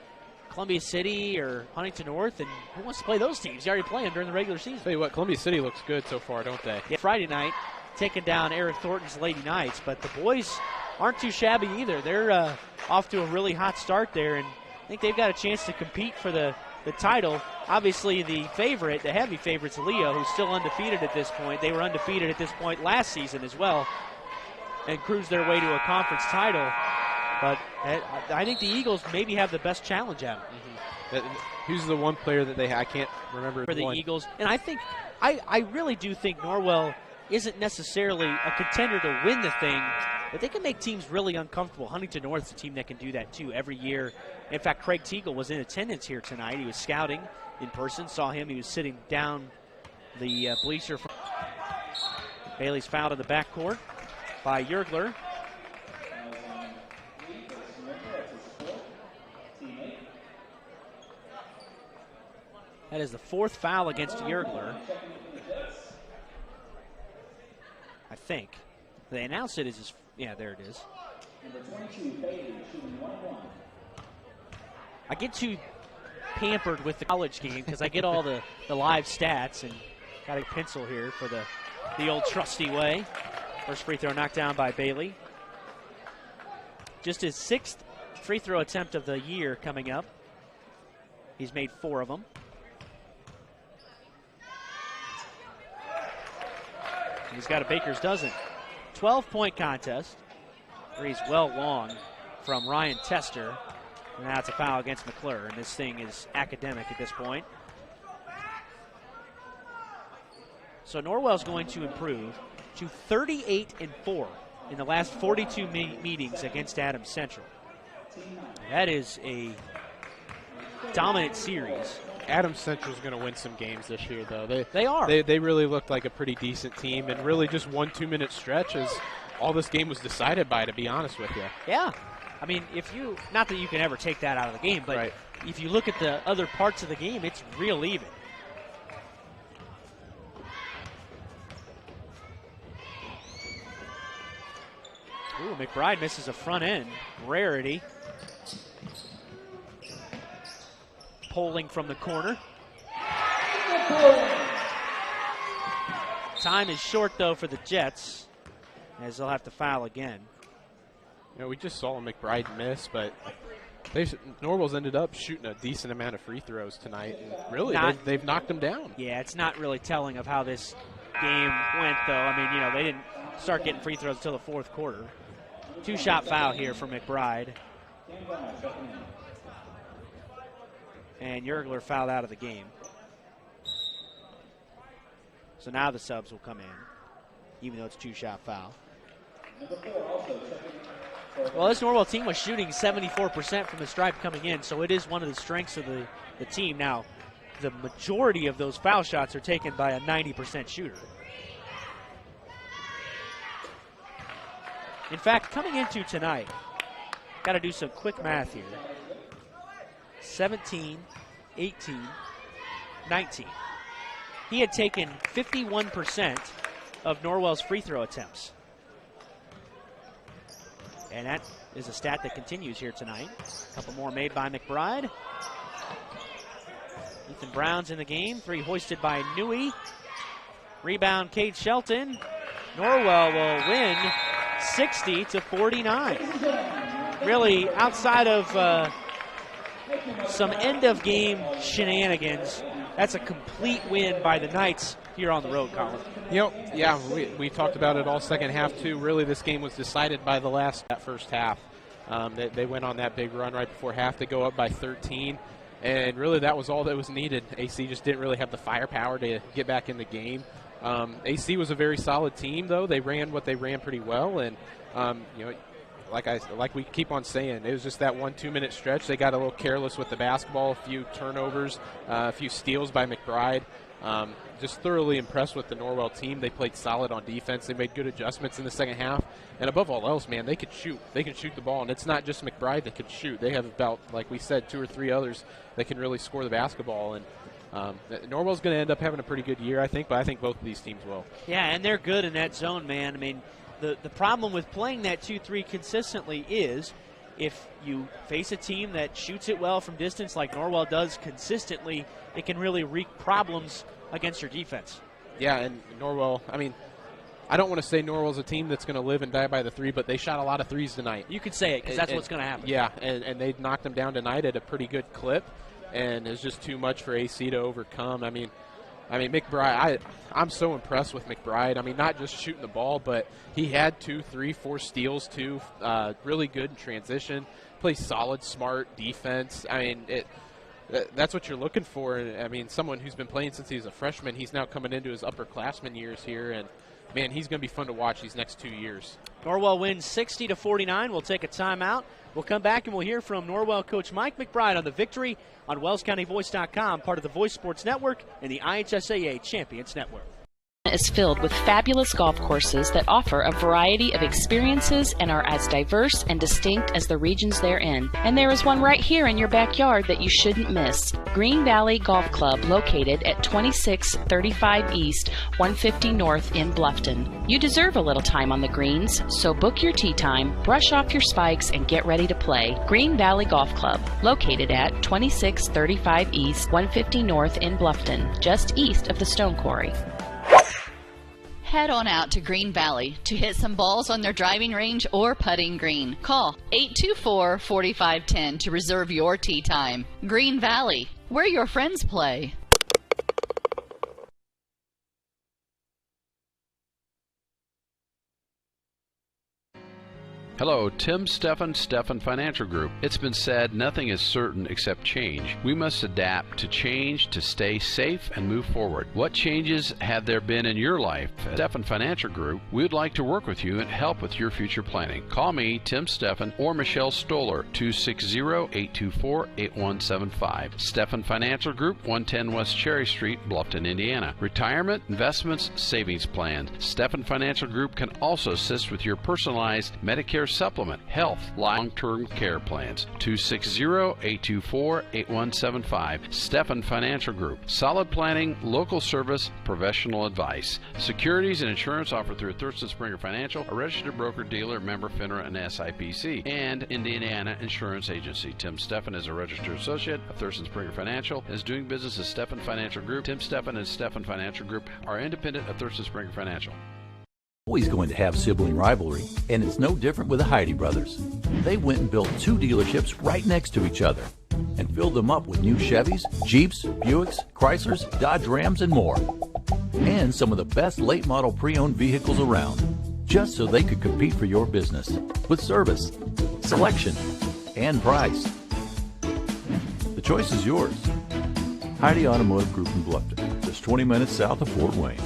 Columbia City or Huntington North, and who wants to play those teams? You already play them during the regular season. Tell you what, Columbia City looks good so far, don't they? Yeah, Friday night, taking down Eric Thornton's Lady Knights, but the boys aren't too shabby either. They're off to a really hot start there, and I think they've got a chance to compete for the title. Obviously, the favorite, the heavy favorite's Leo, who's still undefeated at this point. They were undefeated at this point last season as well and cruised their way to a conference title. But I think the Eagles maybe have the best challenge at them. Who's the one player that I can't remember for the Eagles? And I think, I really do think Norwell isn't necessarily a contender to win the thing, but they can make teams really uncomfortable. Huntington North is a team that can do that too every year. In fact, Craig Teagle was in attendance here tonight. He was scouting in person, saw him. He was sitting down the bleacher. Bailey's fouled in the backcourt by Yergler. That is the fourth foul against Yergler. I think. They announced it as his, yeah, there it is. I get too pampered with the college game because I get all the live stats and got a pencil here for the old trusty way. First free throw knocked down by Bailey. Just his 6th free throw attempt of the year coming up. He's made 4 of them. He's got a baker's dozen. 12-point contest. Three's well long from Ryan Tester. And that's a foul against McClure. And this thing is academic at this point. So Norwell's going to improve to 38-4 in the last 42 meetings against Adams Central. That is a dominant series. Adams Central's going to win some games this year, though. They are. They really looked like a pretty decent team, and really just 1 2-minute stretch is all this game was decided by, to be honest with you. Yeah. I mean, not that you can ever take that out of the game, but if you look at the other parts of the game, it's real even. Ooh, McBride misses a front end. Rarity. Polling from the corner. Time is short, though, for the Jets, as they'll have to foul again. You know, we just saw McBride miss, but Norwell's ended up shooting a decent amount of free throws tonight. And really, they've knocked them down. Yeah, it's not really telling of how this game went, though. I mean, you know, they didn't start getting free throws until the 4th quarter. 2-shot foul here for McBride. And Yergler fouled out of the game. So now the subs will come in, even though it's a 2-shot foul. Well, this Norwell team was shooting 74% from the stripe coming in, so it is one of the strengths of the team. Now, the majority of those foul shots are taken by a 90% shooter. In fact, coming into tonight, got to do some quick math here. 17, 18, 19. He had taken 51% of Norwell's free throw attempts. And that is a stat that continues here tonight. A couple more made by McBride. Ethan Brown's in the game. 3 hoisted by Newey. Rebound, Cade Shelton. Norwell will win 60-49. Really, outside of some end-of-game shenanigans, that's a complete win by the Knights here on the road, Colin. You know, yeah, we talked about it all second half, too. Really, this game was decided by that first half. They went on that big run right before half to go up by 13, and really that was all that was needed. AC just didn't really have the firepower to get back in the game. AC was a very solid team, though. They ran what they ran pretty well, and you know, like we keep on saying, it was just that 1 2-minute stretch. They got a little careless with the basketball, a few turnovers, a few steals by McBride. Just thoroughly impressed with the Norwell team. They played solid on defense. They made good adjustments in the second half. And above all else, man, they could shoot. They can shoot the ball. And it's not just McBride that could shoot. They have about, like we said, 2 or 3 others that can really score the basketball. And Norwell's going to end up having a pretty good year, I think, but I think both of these teams will. Yeah, and they're good in that zone, man. I mean, the problem with playing that 2-3 consistently is if you face a team that shoots it well from distance like Norwell does consistently, it can really wreak problems against your defense. Yeah, and Norwell, I mean, I don't want to say Norwell's a team that's going to live and die by the three, but they shot a lot of threes tonight. You could say it because that's what's going to happen. Yeah, and they knocked them down tonight at a pretty good clip, and it's just too much for AC to overcome. I mean, McBride, I'm so impressed with McBride. I mean, not just shooting the ball, but he had 2, 3, 4 steals too. Really good in transition. Plays solid, smart defense. I mean, that's what you're looking for. I mean, someone who's been playing since he was a freshman, he's now coming into his upperclassman years here, and man, he's going to be fun to watch these next 2 years. Norwell wins 60-49. We'll take a timeout. We'll come back and we'll hear from Norwell coach Mike McBride on the victory on WellsCountyVoice.com, part of the Voice Sports Network and the IHSAA Champions Network. Is filled with fabulous golf courses that offer a variety of experiences and are as diverse and distinct as the regions they're in. And there is one right here in your backyard that you shouldn't miss. Green Valley Golf Club, located at 2635 East, 150 North in Bluffton. You deserve a little time on the greens, so book your tee time, brush off your spikes, and get ready to play. Green Valley Golf Club, located at 2635 East, 150 North in Bluffton, just east of the Stone Quarry. Head on out to Green Valley to hit some balls on their driving range or putting green. Call 824-4510 to reserve your tee time. Green Valley, where your friends play. Hello, Tim Steffen Financial Group. It's been said nothing is certain except change. We must adapt to change to stay safe and move forward. What changes have there been in your life? At Steffen Financial Group, we would like to work with you and help with your future planning. Call me, Tim Steffen, or Michelle Stoller, 260-824-8175. Steffen Financial Group, 110 West Cherry Street, Bluffton, Indiana. Retirement, investments, savings plans. Steffen Financial Group can also assist with your personalized Medicare supplement, health, long-term care plans. 260-824-8175. Steffen Financial Group. Solid planning, local service, professional advice. Securities and insurance offered through Thurston Springer Financial, a registered broker-dealer, member FINRA and SIPC, and Indiana Insurance Agency. Tim Steffen is a registered associate of Thurston Springer Financial and is doing business as Steffen Financial Group. Tim Steffen and Steffen Financial Group are independent of Thurston Springer Financial. Always going to have sibling rivalry, and it's no different with the Heidi brothers. They went and built 2 dealerships right next to each other and filled them up with new Chevys, Jeeps, Buicks, Chryslers, Dodge Rams, and more. And some of the best late model pre-owned vehicles around, just so they could compete for your business with service, selection, and price. The choice is yours. Heidi Automotive Group in Bluffton, just 20 minutes south of Fort Wayne.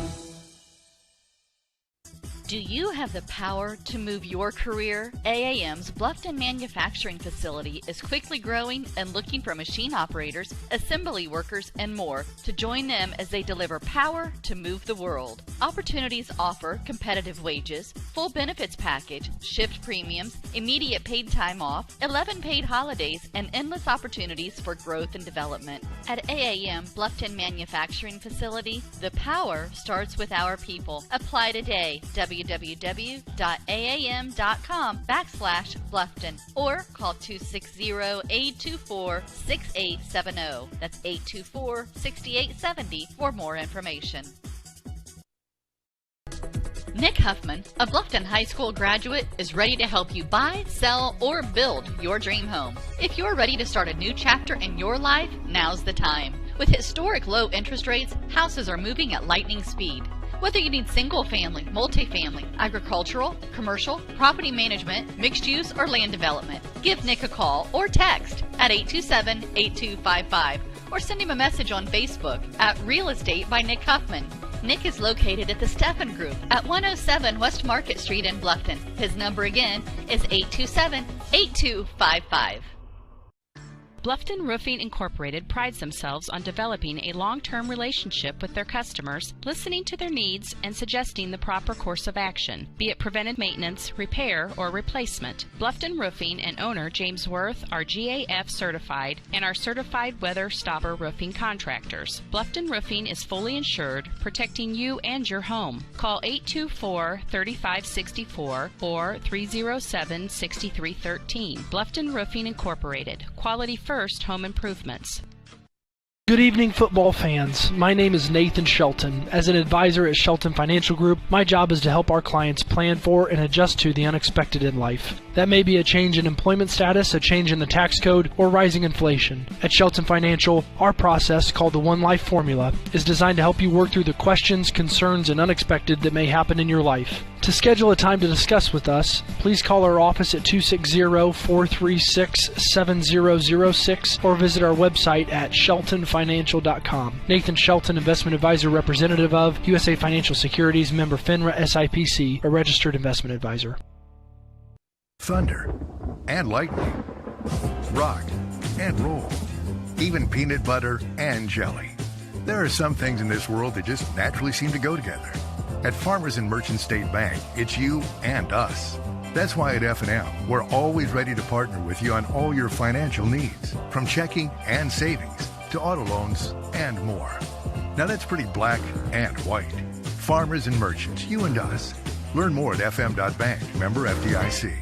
Do you have the power to move your career? AAM's Bluffton manufacturing facility is quickly growing and looking for machine operators, assembly workers, and more to join them as they deliver power to move the world. Opportunities offer competitive wages, full benefits package, shift premiums, immediate paid time off, 11 paid holidays, and endless opportunities for growth and development. At AAM Bluffton Manufacturing Facility, the power starts with our people. Apply today. www.aam.com/Bluffton or call 260-824-6870. That's 824-6870 for more information. Nick Huffman, a Bluffton High School graduate, is ready to help you buy, sell, or build your dream home. If you're ready to start a new chapter in your life, now's the time. With historic low interest rates, houses are moving at lightning speed. Whether you need single-family, multifamily, agricultural, commercial, property management, mixed use, or land development, give Nick a call or text at 827-8255 or send him a message on Facebook at Real Estate by Nick Huffman. Nick is located at the Steffen Group at 107 West Market Street in Bluffton. His number again is 827-8255. Bluffton Roofing Incorporated prides themselves on developing a long-term relationship with their customers, listening to their needs and suggesting the proper course of action, be it preventive maintenance, repair, or replacement. Bluffton Roofing and owner James Worth are GAF certified and are certified weather stopper roofing contractors. Bluffton Roofing is fully insured, protecting you and your home. Call 824-3564 or 307-6313. Bluffton Roofing Incorporated. Quality first home improvements. Good evening, football fans. My name is Nathan Shelton. As an advisor at Shelton Financial Group, my job is to help our clients plan for and adjust to the unexpected in life. That may be a change in employment status, a change in the tax code, or rising inflation. At Shelton Financial, our process, called the One Life Formula, is designed to help you work through the questions, concerns, and unexpected that may happen in your life. To schedule a time to discuss with us, please call our office at 260-436-7006 or visit our website at sheltonfinancial.com. Nathan Shelton, Investment Advisor Representative of USA Financial Securities, member FINRA SIPC, a registered investment advisor. Thunder and lightning, rock and roll, even peanut butter and jelly. There are some things in this world that just naturally seem to go together. At Farmers and Merchant State Bank, it's you and us. That's why at F&M, we're always ready to partner with you on all your financial needs, from checking and savings to auto loans and more. Now that's pretty black and white. Farmers and Merchants, you and us. Learn more at fm.bank, member FDIC.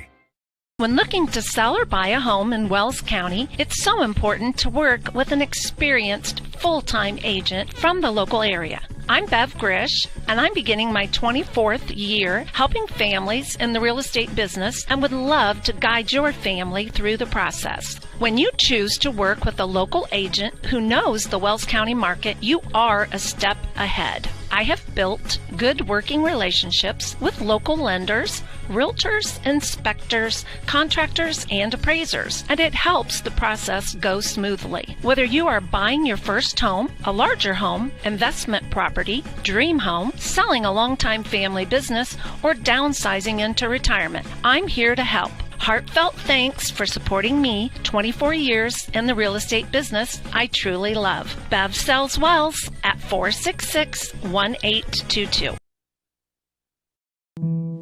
When looking to sell or buy a home in Wells County, it's so important to work with an experienced full-time agent from the local area. I'm Bev Grish, and I'm beginning my 24th year helping families in the real estate business and would love to guide your family through the process. When you choose to work with a local agent who knows the Wells County market, you are a step ahead. I have built good working relationships with local lenders, realtors, inspectors, contractors, and appraisers, and it helps the process go smoothly. Whether you are buying your first home, a larger home, investment property, dream home, selling a long-time family business, or downsizing into retirement, I'm here to help. Heartfelt thanks for supporting me 24 years in the real estate business I truly love. Bev sells Wells at 466-1822.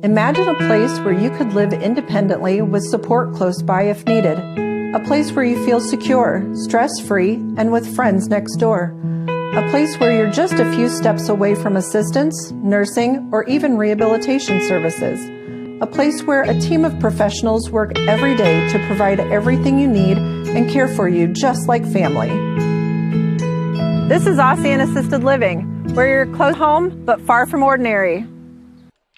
Imagine a place where you could live independently with support close by if needed. A place where you feel secure, stress-free, and with friends next door. A place where you're just a few steps away from assistance, nursing, or even rehabilitation services. A place where a team of professionals work every day to provide everything you need and care for you just like family. This is ASEAN Assisted Living, where you're close home but far from ordinary.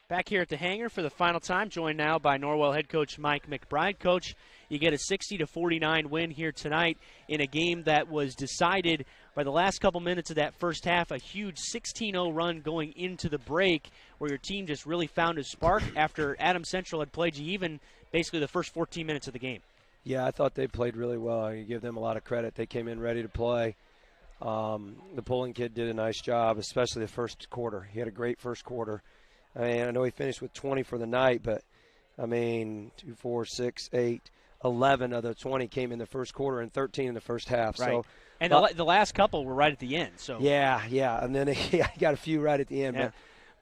Back here at the hangar for the final time, joined now by Norwell head coach Mike McBride. Coach, you get a 60-49 win here tonight in a game that was decided by the last couple minutes of that first half, a huge 16-0 run going into the break where your team just really found a spark after Adams Central had played you even basically the first 14 minutes of the game. Yeah, I thought they played really well. I give them a lot of credit. They came in ready to play. The Pulling kid did a nice job, especially the first quarter. He had a great first quarter. And I know he finished with 20 for the night, but, 2, 4, 6, 8, 11 of the 20 came in the first quarter and 13 in the first half. Right. So, and the last couple were right at the end. So Yeah, and then he got a few right at the end. Yeah.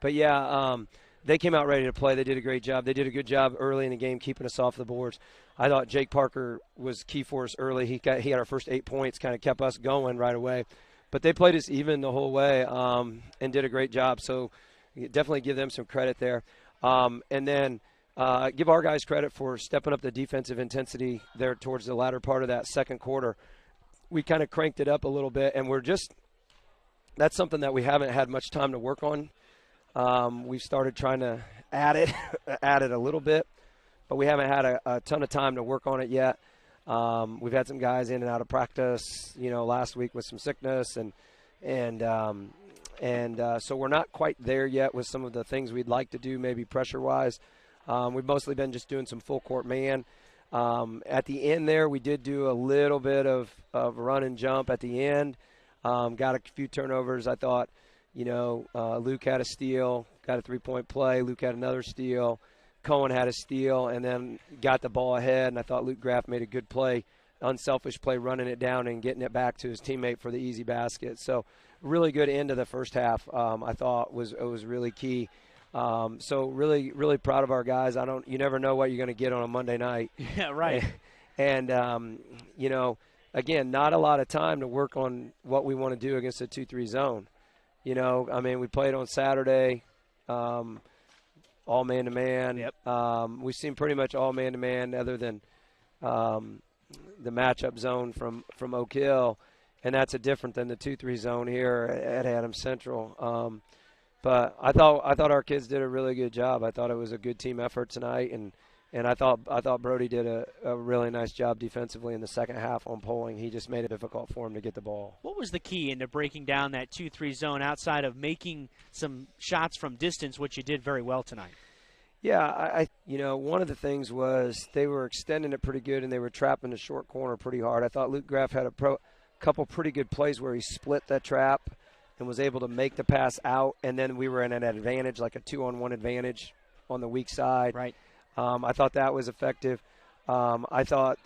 But they came out ready to play. They did a great job. They did a good job early in the game keeping us off the boards. I thought Jake Parker was key for us early. He had our first 8 points, kind of kept us going right away. But they played us even the whole way and did a great job. So definitely give them some credit there. And then give our guys credit for stepping up the defensive intensity there towards the latter part of that second quarter. We kind of cranked it up a little bit, and that's something that we haven't had much time to work on. We've started trying to add it a little bit, but we haven't had a ton of time to work on it yet. We've had some guys in and out of practice, last week with some sickness, and so we're not quite there yet with some of the things we'd like to do, maybe pressure-wise. We've mostly been just doing some full-court man. At the end there, we did do a little bit of run and jump at the end. Got a few turnovers. I thought, Luke had a steal, got a three-point play. Luke had another steal. Cohen had a steal, and then got the ball ahead. And I thought Luke Graff made a good play unselfish play, running it down and getting it back to his teammate for the easy basket. So really good end of the first half. I thought was really key. So really, really proud of our guys. You never know what you're going to get on a Monday night. Yeah, right. And again, not a lot of time to work on what we want to do against a 2-3 zone. We played on Saturday, all man-to-man. Yep. We've seen pretty much all man-to-man other than the matchup zone from Oak Hill, and that's different than the 2-3 zone here at Adams Central. But I thought our kids did a really good job. I thought it was a good team effort tonight, and I thought Brody did a really nice job defensively in the second half on pulling. He just made it difficult for him to get the ball. What was the key into breaking down that 2-3 zone outside of making some shots from distance, which you did very well tonight? Yeah, one of the things was they were extending it pretty good, and they were trapping the short corner pretty hard. I thought Luke Graff had a couple pretty good plays where he split that trap and was able to make the pass out, and then we were in an advantage, like a 2-on-1 advantage on the weak side. Right. I thought that was effective. I thought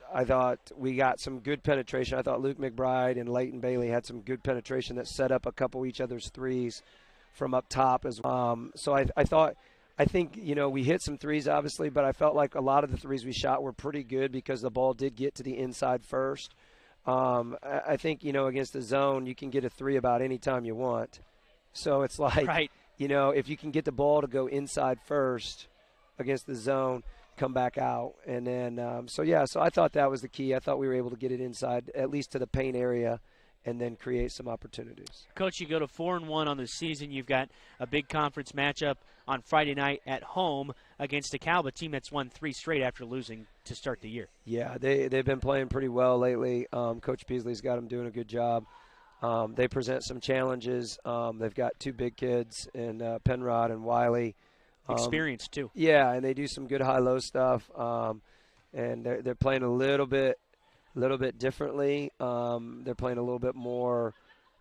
we got some good penetration. I thought Luke McBride and Leighton Bailey had some good penetration that set up a couple each other's threes from up top as well. So I think we hit some threes obviously, but I felt like a lot of the threes we shot were pretty good because the ball did get to the inside first. I think, against the zone, you can get a three about any time you want. So it's like, right. If you can get the ball to go inside first against the zone, come back out. And then, so I thought that was the key. I thought we were able to get it inside, at least to the paint area, and then create some opportunities. Coach, you go to 4-1 on the season. You've got a big conference matchup on Friday night at home against a Cal, a team that's won 3 straight after losing to start the year. Yeah, they've been playing pretty well lately. Coach Beasley's got them doing a good job. They present some challenges. They've got 2 big kids in Penrod and Wiley. Experience, too. Yeah, and they do some good high-low stuff. And they're playing a little bit differently. They're playing a little bit more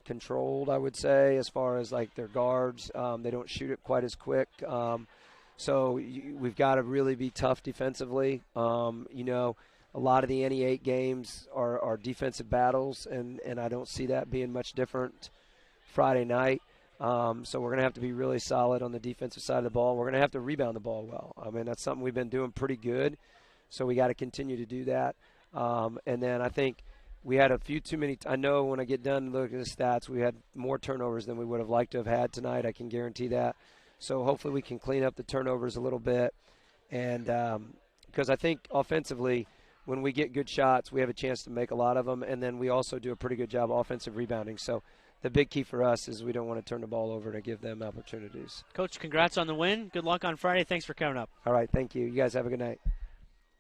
controlled, I would say, as far as like their guards. They don't shoot it quite as quick. So we've got to really be tough defensively. A lot of the NE8 games are defensive battles, and I don't see that being much different Friday night. So we're going to have to be really solid on the defensive side of the ball. We're going to have to rebound the ball well. I mean, that's something we've been doing pretty good, so we got to continue to do that. And then I think we had a few too many. I know when I get done looking at the stats, we had more turnovers than we would have liked to have had tonight. I can guarantee that. So hopefully we can clean up the turnovers a little bit. And because I think offensively, when we get good shots, we have a chance to make a lot of them. And then we also do a pretty good job offensive rebounding. So the big key for us is we don't want to turn the ball over to give them opportunities. Coach, congrats on the win. Good luck on Friday. Thanks for coming up. All right, thank you. You guys have a good night.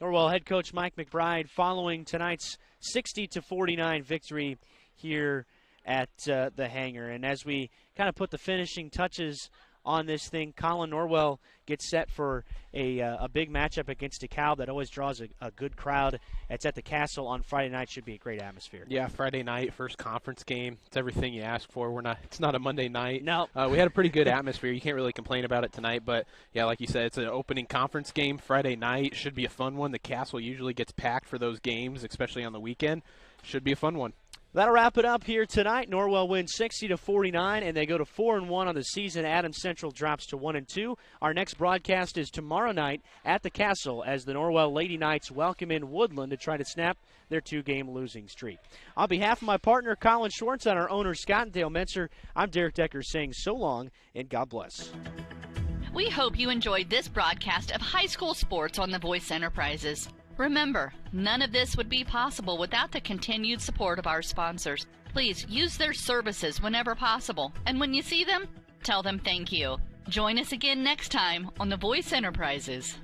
Norwell head coach Mike McBride following tonight's 60-49 victory here at the Hangar. And as we kind of put the finishing touches on this thing, Colin Norwell gets set for a big matchup against DeKalb that always draws a good crowd. It's at the Castle on Friday night. Should be a great atmosphere. Yeah, Friday night, first conference game. It's everything you ask for. It's not a Monday night. No. We had a pretty good atmosphere. You can't really complain about it tonight. But, yeah, like you said, it's an opening conference game Friday night. Should be a fun one. The Castle usually gets packed for those games, especially on the weekend. Should be a fun one. That'll wrap it up here tonight. Norwell wins 60-49, and they go to 4-1 on the season. Adams Central drops to 1-2. Our next broadcast is tomorrow night at the Castle as the Norwell Lady Knights welcome in Woodland to try to snap their 2-game losing streak. On behalf of my partner Colin Schwartz and our owner Scott and Dale Metzer, I'm Derek Decker saying so long and God bless. We hope you enjoyed this broadcast of high school sports on the Voice Enterprises. Remember, none of this would be possible without the continued support of our sponsors. Please use their services whenever possible, and when you see them, tell them thank you. Join us again next time on the Voice Enterprises.